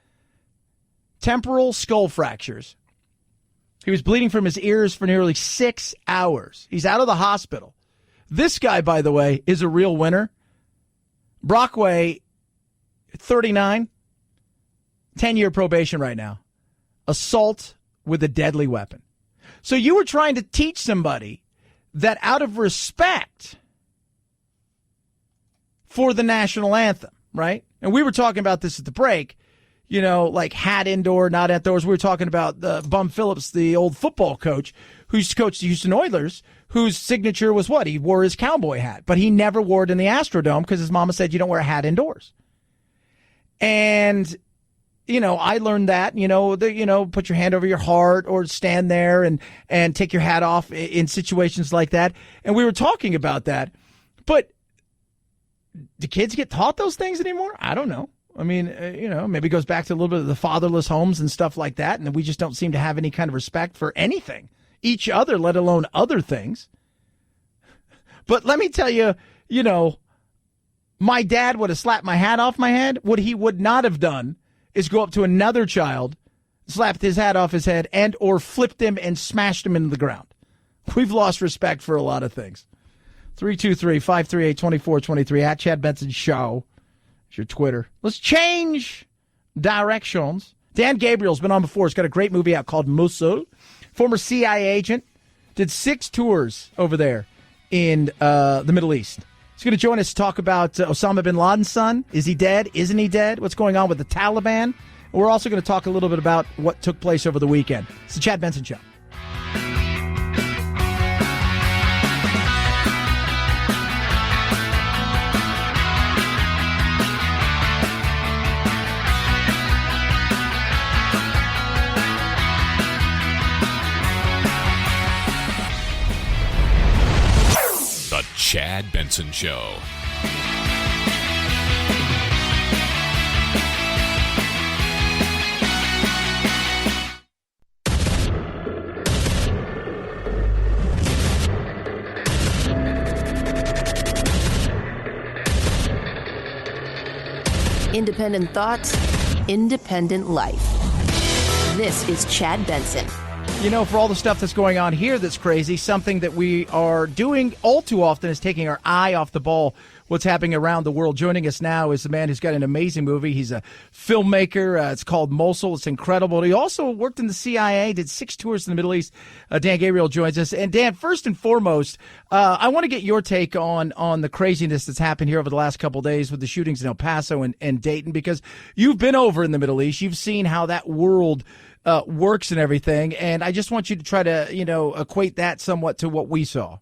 Speaker 2: Temporal skull fractures. He was bleeding from his ears for nearly 6 hours. He's out of the hospital. This guy, by the way, is a real winner. Brockway, 39, 10-year probation right now. Assault with a deadly weapon. So you were trying to teach somebody that out of respect for the national anthem, right? And we were talking about this at the break, like hat indoor, not outdoors. We were talking about Bum Phillips, the old football coach who's coached the Houston Oilers, whose signature was what? He wore his cowboy hat, but he never wore it in the Astrodome because his mama said you don't wear a hat indoors. And I learned that, put your hand over your heart or stand there and take your hat off in situations like that. And we were talking about that. But do kids get taught those things anymore? I don't know. I mean, maybe it goes back to a little bit of the fatherless homes and stuff like that. And we just don't seem to have any kind of respect for anything, each other, let alone other things. But let me tell you, my dad would have slapped my hat off my head. What he would not have done is go up to another child, slapped his hat off his head, and or flipped him and smashed him into the ground. We've lost respect for a lot of things. 323-538-2423 at Chad Benson Show. It's your Twitter. Let's change directions. Dan Gabriel's been on before. He's got a great movie out called Mosul. Former CIA agent. Did 6 tours over there in the Middle East. He's going to join us to talk about Osama bin Laden's son. Is he dead? Isn't he dead? What's going on with the Taliban? And we're also going to talk a little bit about what took place over the weekend. It's the Chad Benson Show.
Speaker 9: The Chad Benson Show.
Speaker 1: Independent thoughts, independent life. This is Chad Benson.
Speaker 2: For all the stuff that's going on here that's crazy, something that we are doing all too often is taking our eye off the ball, what's happening around the world. Joining us now is the man who's got an amazing movie. He's a filmmaker. It's called Mosul. It's incredible. He also worked in the CIA, did 6 tours in the Middle East. Dan Gabriel joins us. And Dan, first and foremost, I want to get your take on the craziness that's happened here over the last couple of days with the shootings in El Paso and Dayton, because you've been over in the Middle East. You've seen how that world works and everything, and I just want you to try to, equate that somewhat to what we saw.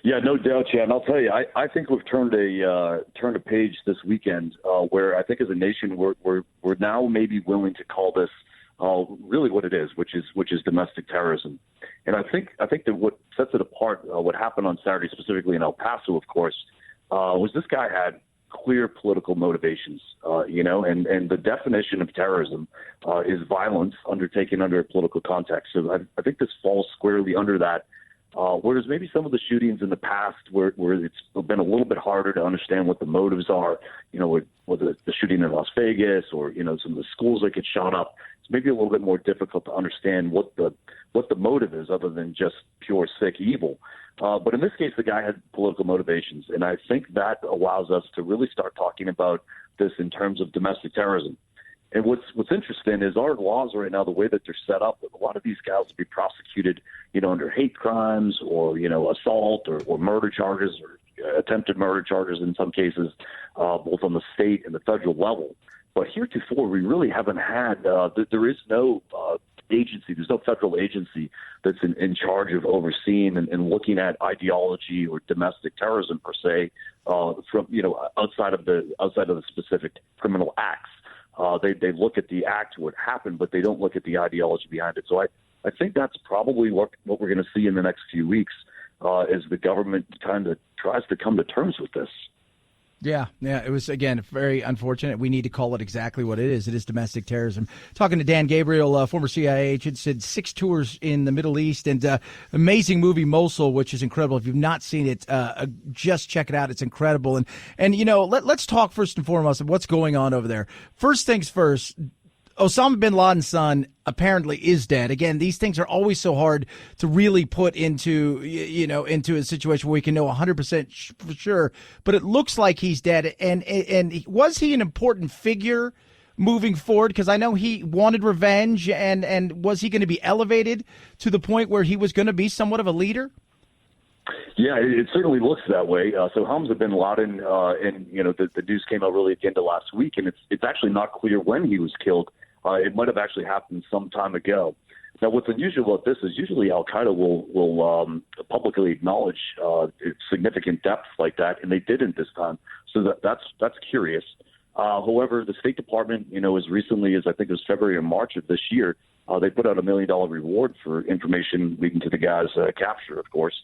Speaker 8: Yeah, no doubt, Chad. And I'll tell you, I think we've turned a page this weekend where I think as a nation we're now maybe willing to call this really what it is, which is domestic terrorism. And I think that what sets it apart, what happened on Saturday specifically in El Paso, of course, was this guy had clear political motivations, and the definition of terrorism is violence undertaken under a political context. So I think this falls squarely under that. Whereas maybe some of the shootings in the past where it's been a little bit harder to understand what the motives are, whether the shooting in Las Vegas or, some of the schools that get shot up, it's maybe a little bit more difficult to understand what the motive is other than just pure sick evil. But in this case, the guy had political motivations, and I think that allows us to really start talking about this in terms of domestic terrorism. And what's interesting is our laws right now, the way that they're set up, a lot of these guys will be prosecuted, under hate crimes or, assault or murder charges or attempted murder charges in some cases, both on the state and the federal level. But heretofore, we really haven't had, there is no agency, there's no federal agency that's in charge of overseeing and looking at ideology or domestic terrorism per se, from outside of the specific criminal acts. They look at the act, what happened, but they don't look at the ideology behind it. So I think that's probably what we're going to see in the next few weeks as the government kind of tries to come to terms with this.
Speaker 2: Yeah, it was, again, very unfortunate. We need to call it exactly what it is. It is domestic terrorism. Talking to Dan Gabriel, former CIA agent, did 6 tours in the Middle East, and amazing movie Mosul, which is incredible. If you've not seen it, just check it out. It's incredible. And let's talk first and foremost of what's going on over there. First things first, Osama bin Laden's son apparently is dead. Again, these things are always so hard to really put into a situation where we can know 100% for sure. But it looks like he's dead. And was he an important figure moving forward? Because I know he wanted revenge. And was he going to be elevated to the point where he was going to be somewhat of a leader?
Speaker 8: Yeah, it certainly looks that way. So Hamza bin Laden, the news came out really at the end of last week, and it's actually not clear when he was killed. It might have actually happened some time ago. Now, what's unusual about this is usually Al-Qaeda will publicly acknowledge significant depth like that, and they didn't this time. So that's curious. However, the State Department, as recently as I think it was February or March of this year, they put out $1 million reward for information leading to the guy's capture, of course.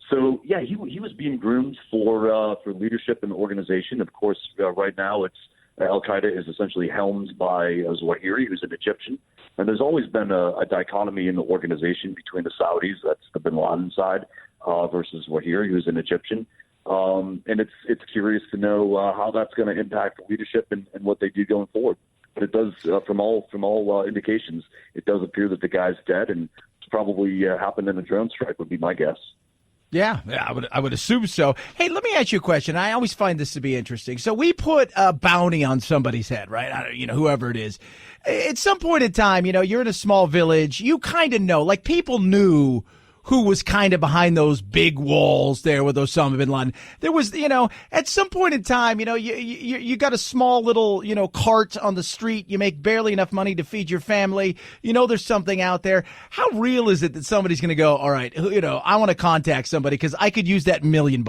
Speaker 8: So, yeah, he was being groomed for leadership in the organization. Of course, right now it's Al-Qaeda is essentially helmed by Zawahiri, who's an Egyptian. And there's always been a dichotomy in the organization between the Saudis, that's the bin Laden side, versus Zawahiri, who's an Egyptian. And it's curious to know how that's going to impact leadership and what they do going forward. But it does, from all indications, it does appear that the guy's dead, and it's probably happened in a drone strike, would be my guess.
Speaker 2: Yeah, I would assume so. Hey, let me ask you a question. I always find this to be interesting. So we put a bounty on somebody's head, right? Whoever it is. At some point in time, you're in a small village. You kind of know, like people knew who was kind of behind those big walls there with Osama bin Laden. There was, at some point in time, you got a small little, cart on the street. You make barely enough money to feed your family. There's something out there. How real is it that somebody's going to go, all right, I want to contact somebody because I could use that $1 million?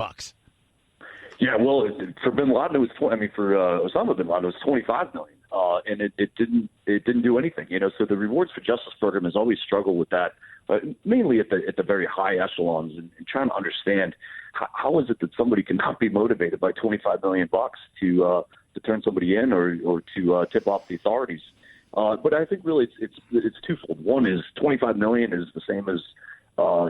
Speaker 8: Yeah, well, for bin Laden, for Osama bin Laden, it was $25 million. And it didn't do anything, So the Rewards for Justice program has always struggled with that, mainly at the very high echelons, and trying to understand how is it that somebody cannot be motivated by $25 million to turn somebody in or to tip off the authorities. But I think really it's twofold. One is $25 million is the same as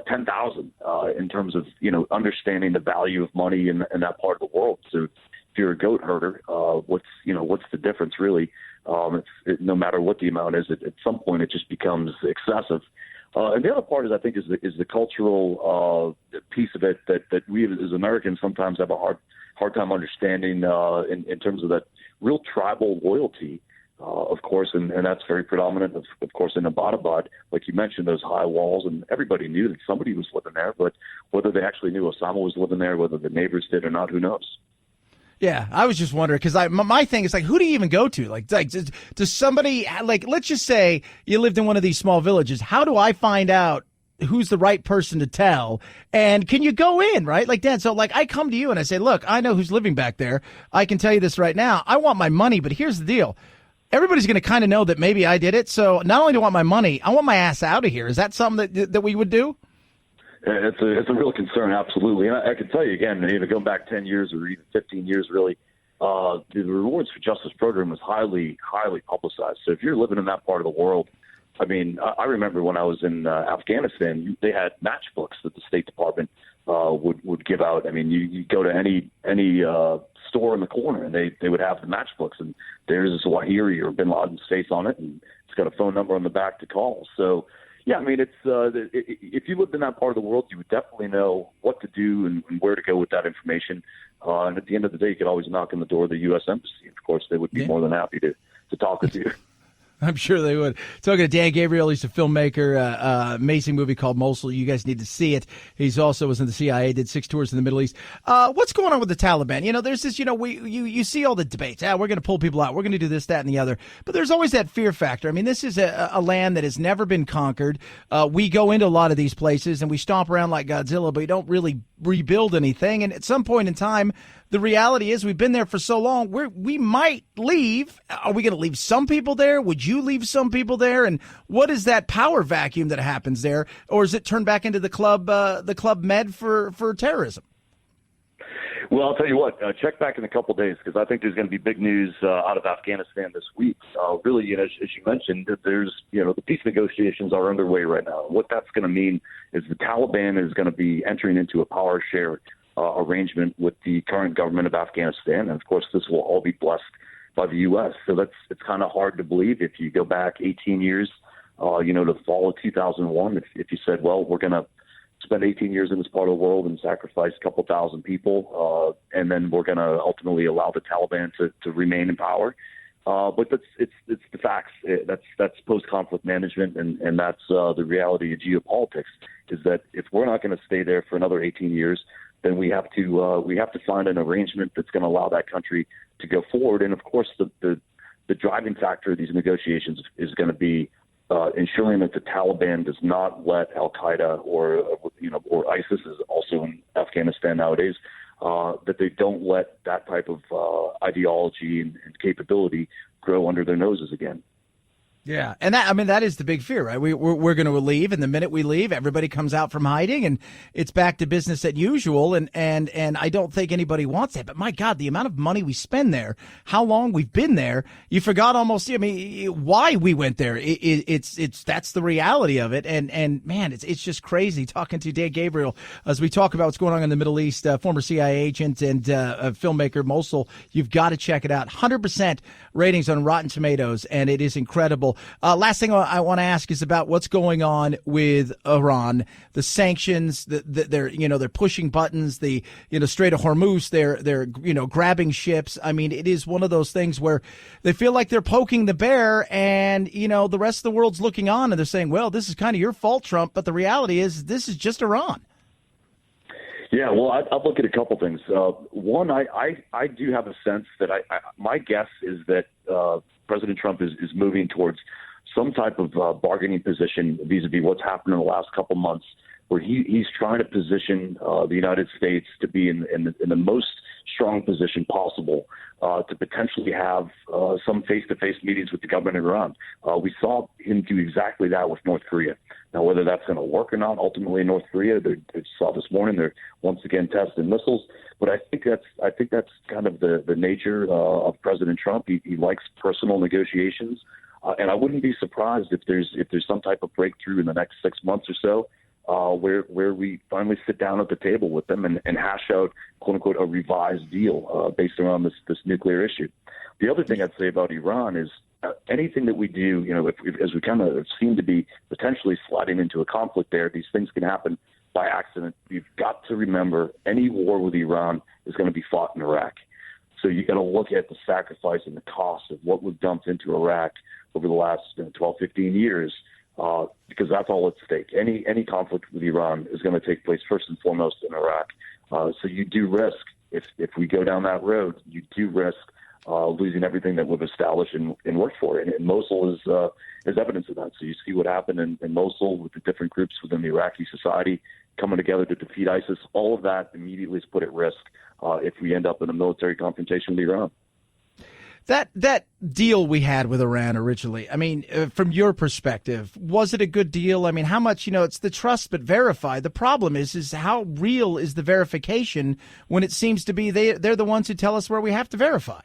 Speaker 8: 10,000 in terms of understanding the value of money in that part of the world. So if you're a goat herder, what's the difference really? No matter what the amount is, at some point it just becomes excessive. And the other part is, I think, is the cultural piece of it that we as Americans sometimes have a hard time understanding in terms of that real tribal loyalty. Of course, and that's very predominant, of course, in Abbottabad. Like you mentioned, those high walls, and everybody knew that somebody was living there, but whether they actually knew Osama was living there, whether the neighbors did or not, who knows?
Speaker 2: Yeah, I was just wondering because my thing is like, who do you even go to? Like, does somebody, like, let's just say you lived in one of these small villages. How do I find out who's the right person to tell? And can you go in, right? Like, Dan, so like I come to you and I say, look, I know who's living back there. I can tell you this right now. I want my money, but here's the deal. Everybody's going to kind of know that maybe I did it. So not only do I want my money, I want my ass out of here. Is that something that we would do?
Speaker 8: It's a real concern, absolutely. And I can tell you again, going back 10 years or even 15 years, really, the Rewards for Justice program was highly, highly publicized. So if you're living in that part of the world, I mean, I remember when I was in Afghanistan, they had matchbooks that the State Department would give out. I mean, you go to any store in the corner, and they would have the matchbooks, and there's a Zawahiri or bin Laden's face on it, and it's got a phone number on the back to call. So, yeah, I mean, if you lived in that part of the world, you would definitely know what to do and where to go with that information. And at the end of the day, you could always knock on the door of the U.S. Embassy. Of course, they would be more than happy to talk with you.
Speaker 2: I'm sure they would. Talking to Dan Gabriel, he's a filmmaker, amazing movie called Mosul. You guys need to see it. He's also was in the CIA, did 6 tours in the Middle East. What's going on with the Taliban? There's this, you see all the debates. We're going to pull people out. We're going to do this, that, and the other. But there's always that fear factor. I mean, this is a land that has never been conquered. We go into a lot of these places and we stomp around like Godzilla, but we don't really rebuild anything. And at some point in time, the reality is we've been there for so long, we might leave. Are we going to leave some people there? Would you leave some people there? And what is that power vacuum that happens there? Or is it turned back into the club med for terrorism?
Speaker 8: Well, I'll tell you what, check back in a couple of days because I think there's going to be big news out of Afghanistan this week. Really, as you mentioned, there's, the peace negotiations are underway right now. What that's going to mean is the Taliban is going to be entering into a power share arrangement with the current government of Afghanistan. And, of course, this will all be blessed by the U.S. So it's kind of hard to believe if you go back 18 years, to the fall of 2001, if you said, well, we're going to spend 18 years in this part of the world and sacrifice a couple thousand people, and then we're going to ultimately allow the Taliban to remain in power. But it's the facts. That's post-conflict management, and that's the reality of geopolitics, is that if we're not going to stay there for another 18 years, then we have to find an arrangement that's going to allow that country to go forward. And of course, the driving factor of these negotiations is going to be ensuring that the Taliban does not let Al Qaeda or ISIS is also in Afghanistan nowadays that they don't let that type of ideology and capability grow under their noses again.
Speaker 2: Yeah, and that is the big fear, right? We're going to leave, and the minute we leave, everybody comes out from hiding, and it's back to business as usual. And I don't think anybody wants that. But my God, the amount of money we spend there, how long we've been there, you forgot almost. I mean, why we went there? It's that's the reality of it. And man, it's just crazy talking to Dan Gabriel as we talk about what's going on in the Middle East. Former CIA agent and filmmaker Mosul. You've got to check it out. 100% ratings on Rotten Tomatoes, and it is incredible. Last thing I want to ask is about what's going on with Iran, the sanctions. They're pushing buttons. The Strait of Hormuz. They're grabbing ships. I mean, it is one of those things where they feel like they're poking the bear, and the rest of the world's looking on, and they're saying, "Well, this is kind of your fault, Trump." But the reality is, this is just Iran.
Speaker 8: Yeah, well, I'll look at a couple things. One, I do have a sense that my guess is that President Trump is moving towards some type of bargaining position vis-a-vis what's happened in the last couple months, where he's trying to position the United States to be in the most strong position possible to potentially have some face-to-face meetings with the government of Iran. We saw him do exactly that with North Korea. Now, whether that's going to work or not, ultimately in North Korea, they saw this morning they're once again testing missiles. But I think that's kind of the nature of President Trump. He likes personal negotiations, and I wouldn't be surprised if there's some type of breakthrough in the next 6 months or so, where we finally sit down at the table with them and hash out, quote unquote, a revised deal based around this nuclear issue. The other thing I'd say about Iran is anything that we do, as we kind of seem to be potentially sliding into a conflict there, these things can happen by accident. You've got to remember any war with Iran is going to be fought in Iraq. So you got to look at the sacrifice and the cost of what was dumped into Iraq over the last 12, 15 years, because that's all at stake. Any conflict with Iran is going to take place first and foremost in Iraq. So you do risk, if we go down that road, you do risk losing everything that we've established and worked for. And Mosul is evidence of that. So you see what happened in Mosul with the different groups within the Iraqi society coming together to defeat ISIS. All of that immediately is put at risk if we end up in a military confrontation with Iran.
Speaker 2: That deal we had with Iran originally, I mean, from your perspective, was it a good deal? I mean, how much, it's the trust but verify. The problem is how real is the verification when it seems to be they're the ones who tell us where we have to verify?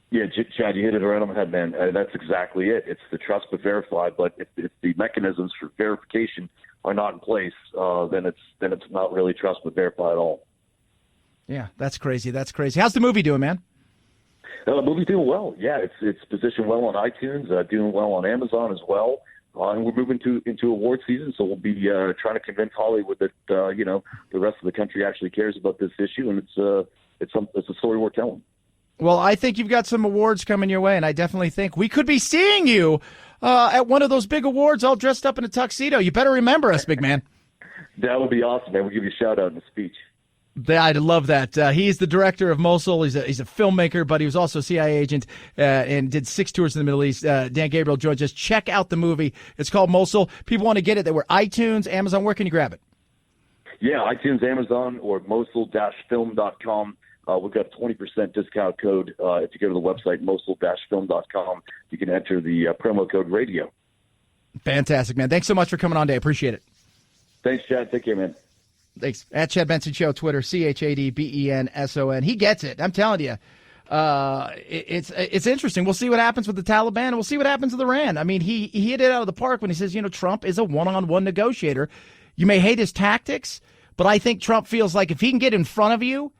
Speaker 8: Yeah, Chad, you hit it right on the head, man. That's exactly it. It's the trust but verify. But if the mechanisms for verification are not in place, then it's not really trust but verify at all. Yeah, that's crazy. How's the movie doing, man? The movie's doing well. Yeah, it's positioned well on iTunes, doing well on Amazon as well. And we're moving into award season, so we'll be trying to convince Hollywood that the rest of the country actually cares about this issue, and it's a story worth telling.
Speaker 2: Well, I think you've got some awards coming your way, and I definitely think we could be seeing you at one of those big awards all dressed up in a tuxedo. You better remember us, big man.
Speaker 8: That would be awesome, man. We'll give you a shout-out in the speech.
Speaker 2: I'd love that. He's the director of Mosul. He's a filmmaker, but he was also a CIA agent and did 6 tours in the Middle East. Dan Gabriel joins us. Check out the movie. It's called Mosul. People want to get it. They were iTunes, Amazon. Where can you grab it?
Speaker 8: Yeah, iTunes, Amazon, or mosul-film.com. We've got a 20% discount code. If you go to the website, mosul-film.com, you can enter the promo code radio.
Speaker 2: Fantastic, man. Thanks so much for coming on, Dave. Appreciate it.
Speaker 8: Thanks, Chad. Take care, man.
Speaker 2: Thanks. At Chad Benson Show, Twitter, ChadBenson. He gets it. I'm telling you. It's interesting. We'll see what happens with the Taliban, and we'll see what happens with Iran. I mean, he hit it out of the park when he says, Trump is a one-on-one negotiator. You may hate his tactics, but I think Trump feels like if he can get in front of you,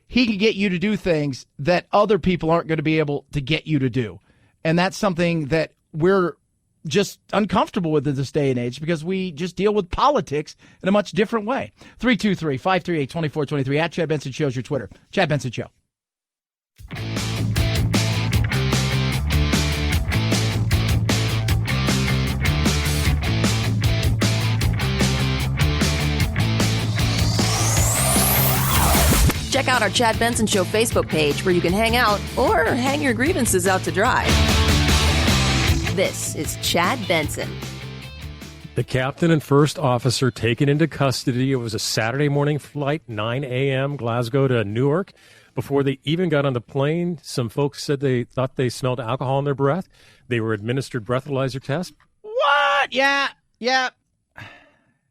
Speaker 2: he can get you to do things that other people aren't going to be able to get you to do. And that's something that we're just uncomfortable with in this day and age because we just deal with politics in a much different way. 323-538-2423 at Chad Benson Show's your Twitter. Chad Benson Show.
Speaker 1: Check out our Chad Benson Show Facebook page where you can hang out or hang your grievances out to dry. This is Chad Benson.
Speaker 11: The captain and first officer taken into custody. It was a Saturday morning flight, 9 a.m., Glasgow to Newark. Before they even got on the plane, some folks said they thought they smelled alcohol in their breath. They were administered breathalyzer tests.
Speaker 2: What? Yeah.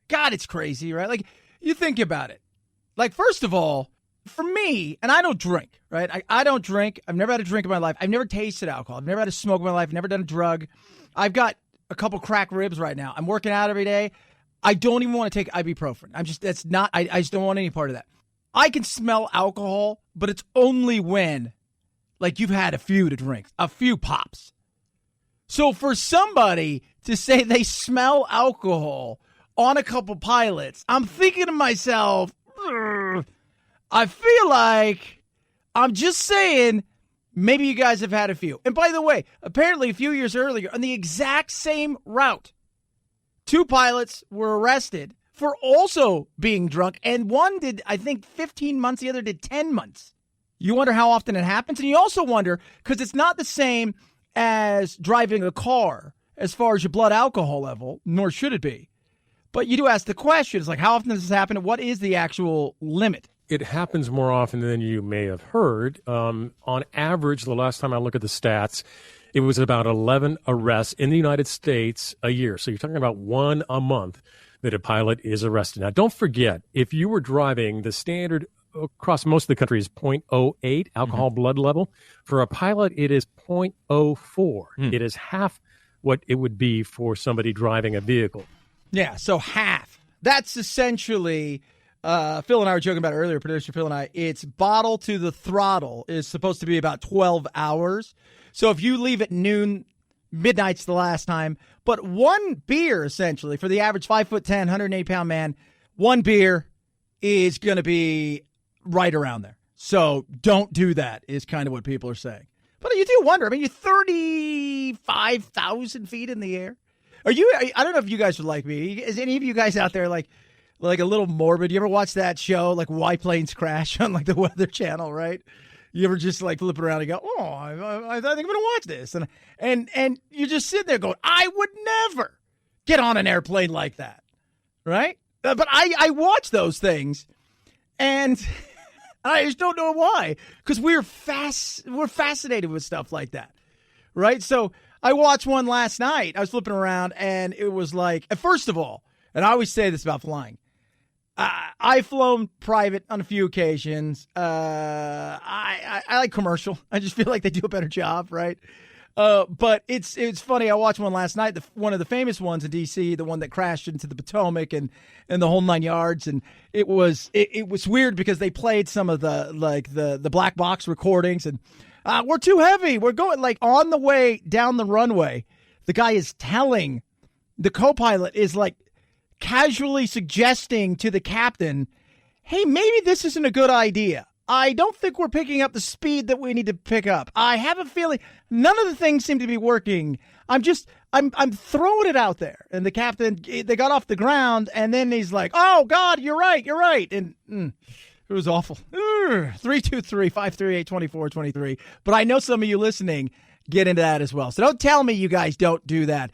Speaker 2: God, it's crazy, right? Like, you think about it. Like, first of all, for me, and I don't drink, right? I don't drink. I've never had a drink in my life. I've never tasted alcohol. I've never had a smoke in my life. I've never done a drug. I've got a couple cracked ribs right now. I'm working out every day. I don't even want to take ibuprofen. I just don't want any part of that. I can smell alcohol, but it's only when, like, you've had a few to drink, a few pops. So for somebody to say they smell alcohol on a couple pilots, I'm thinking to myself, I feel like I'm just saying maybe you guys have had a few. And by the way, apparently a few years earlier, on the exact same route, 2 pilots were arrested for also being drunk, and one did, I think, 15 months, the other did 10 months. You wonder how often it happens, and you also wonder, because it's not the same as driving a car as far as your blood alcohol level, nor should it be. But you do ask the question, it's like, how often does this happen, and what is the actual limit?
Speaker 11: It happens more often than you may have heard. On average, the last time I look at the stats, it was about 11 arrests in the United States a year. So you're talking about 1 a month that a pilot is arrested. Now, don't forget, if you were driving, the standard across most of the country is 0.08 alcohol blood level. For a pilot, it is 0.04. It is half what it would be for somebody driving a vehicle.
Speaker 2: Yeah, so half. That's essentially, Phil and I were joking about it earlier, producer Phil and I, it's bottle to the throttle is supposed to be about 12 hours. So if you leave at noon, midnight's the last time. But one beer, essentially, for the average 5'10", 180-pound man, one beer is going to be right around there. So don't do that is kind of what people are saying. But you do wonder. I mean, you're 35,000 feet in the air. I don't know if you guys are like me. Is any of you guys out there like a little morbid? You ever watch that show, like Why Planes Crash on like the Weather Channel, right? You ever just like flip around and go, oh, I think I'm going to watch this. And you just sit there going, I would never get on an airplane like that, right? But I watch those things, and I just don't know why. Because we're fascinated with stuff like that, right? So I watched one last night. I was flipping around, and it was like, first of all, and I always say this about flying, I've flown private on a few occasions. I like commercial. I just feel like they do a better job, right? But it's funny. I watched one last night, one of the famous ones in D.C., the one that crashed into the Potomac and the whole 9 yards. And it was weird because they played some of the black box recordings, and we're too heavy. We're going like on the way down the runway. The guy is telling the co-pilot is like casually suggesting to the captain, hey, maybe this isn't a good idea. I don't think we're picking up the speed that we need to pick up. I have a feeling none of the things seem to be working. I'm throwing it out there. And the captain, they got off the ground, and then he's like, oh, God, you're right. And it was awful. 323-538-2423. But I know some of you listening get into that as well. So don't tell me you guys don't do that.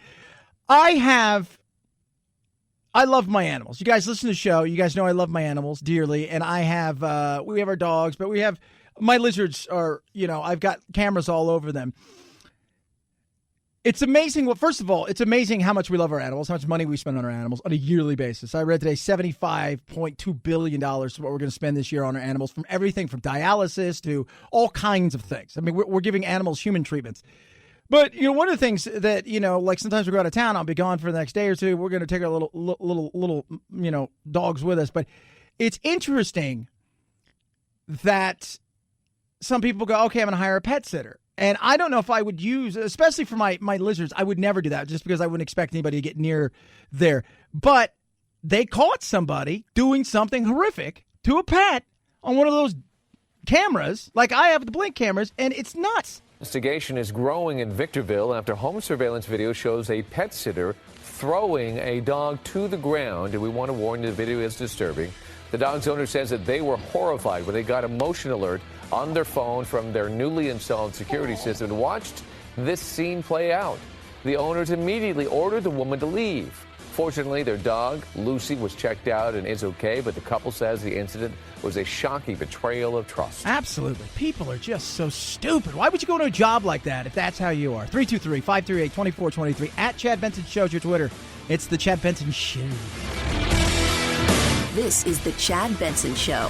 Speaker 2: I love my animals. You guys listen to the show. You guys know I love my animals dearly. And we have our dogs, but we have my lizards are, I've got cameras all over them. It's amazing. First of all, it's amazing how much we love our animals, how much money we spend on our animals on a yearly basis. I read today $75.2 billion is what we're going to spend this year on our animals, from everything from dialysis to all kinds of things. I mean, we're giving animals human treatments. But, one of the things that, like sometimes we go out of town, I'll be gone for the next day or two. We're going to take our little dogs with us. But it's interesting that some people go, okay, I'm going to hire a pet sitter. And I don't know if I would use, especially for my lizards, I would never do that just because I wouldn't expect anybody to get near there. But they caught somebody doing something horrific to a pet on one of those cameras, like I have the Blink cameras, and it's nuts.
Speaker 12: Investigation is growing in Victorville after home surveillance video shows a pet sitter throwing a dog to the ground. And we want to warn you, the video is disturbing. The dog's owner says that they were horrified when they got a motion alert on their phone from their newly installed security system and watched this scene play out. The owners immediately ordered the woman to leave. Fortunately, their dog, Lucy, was checked out and is okay, but the couple says the incident was a shocking betrayal of trust.
Speaker 2: Absolutely. People are just so stupid. Why would you go to a job like that if that's how you are? 323-538-2423. At Chad Benson Show is your Twitter. It's the Chad Benson Show.
Speaker 1: This is the Chad Benson Show.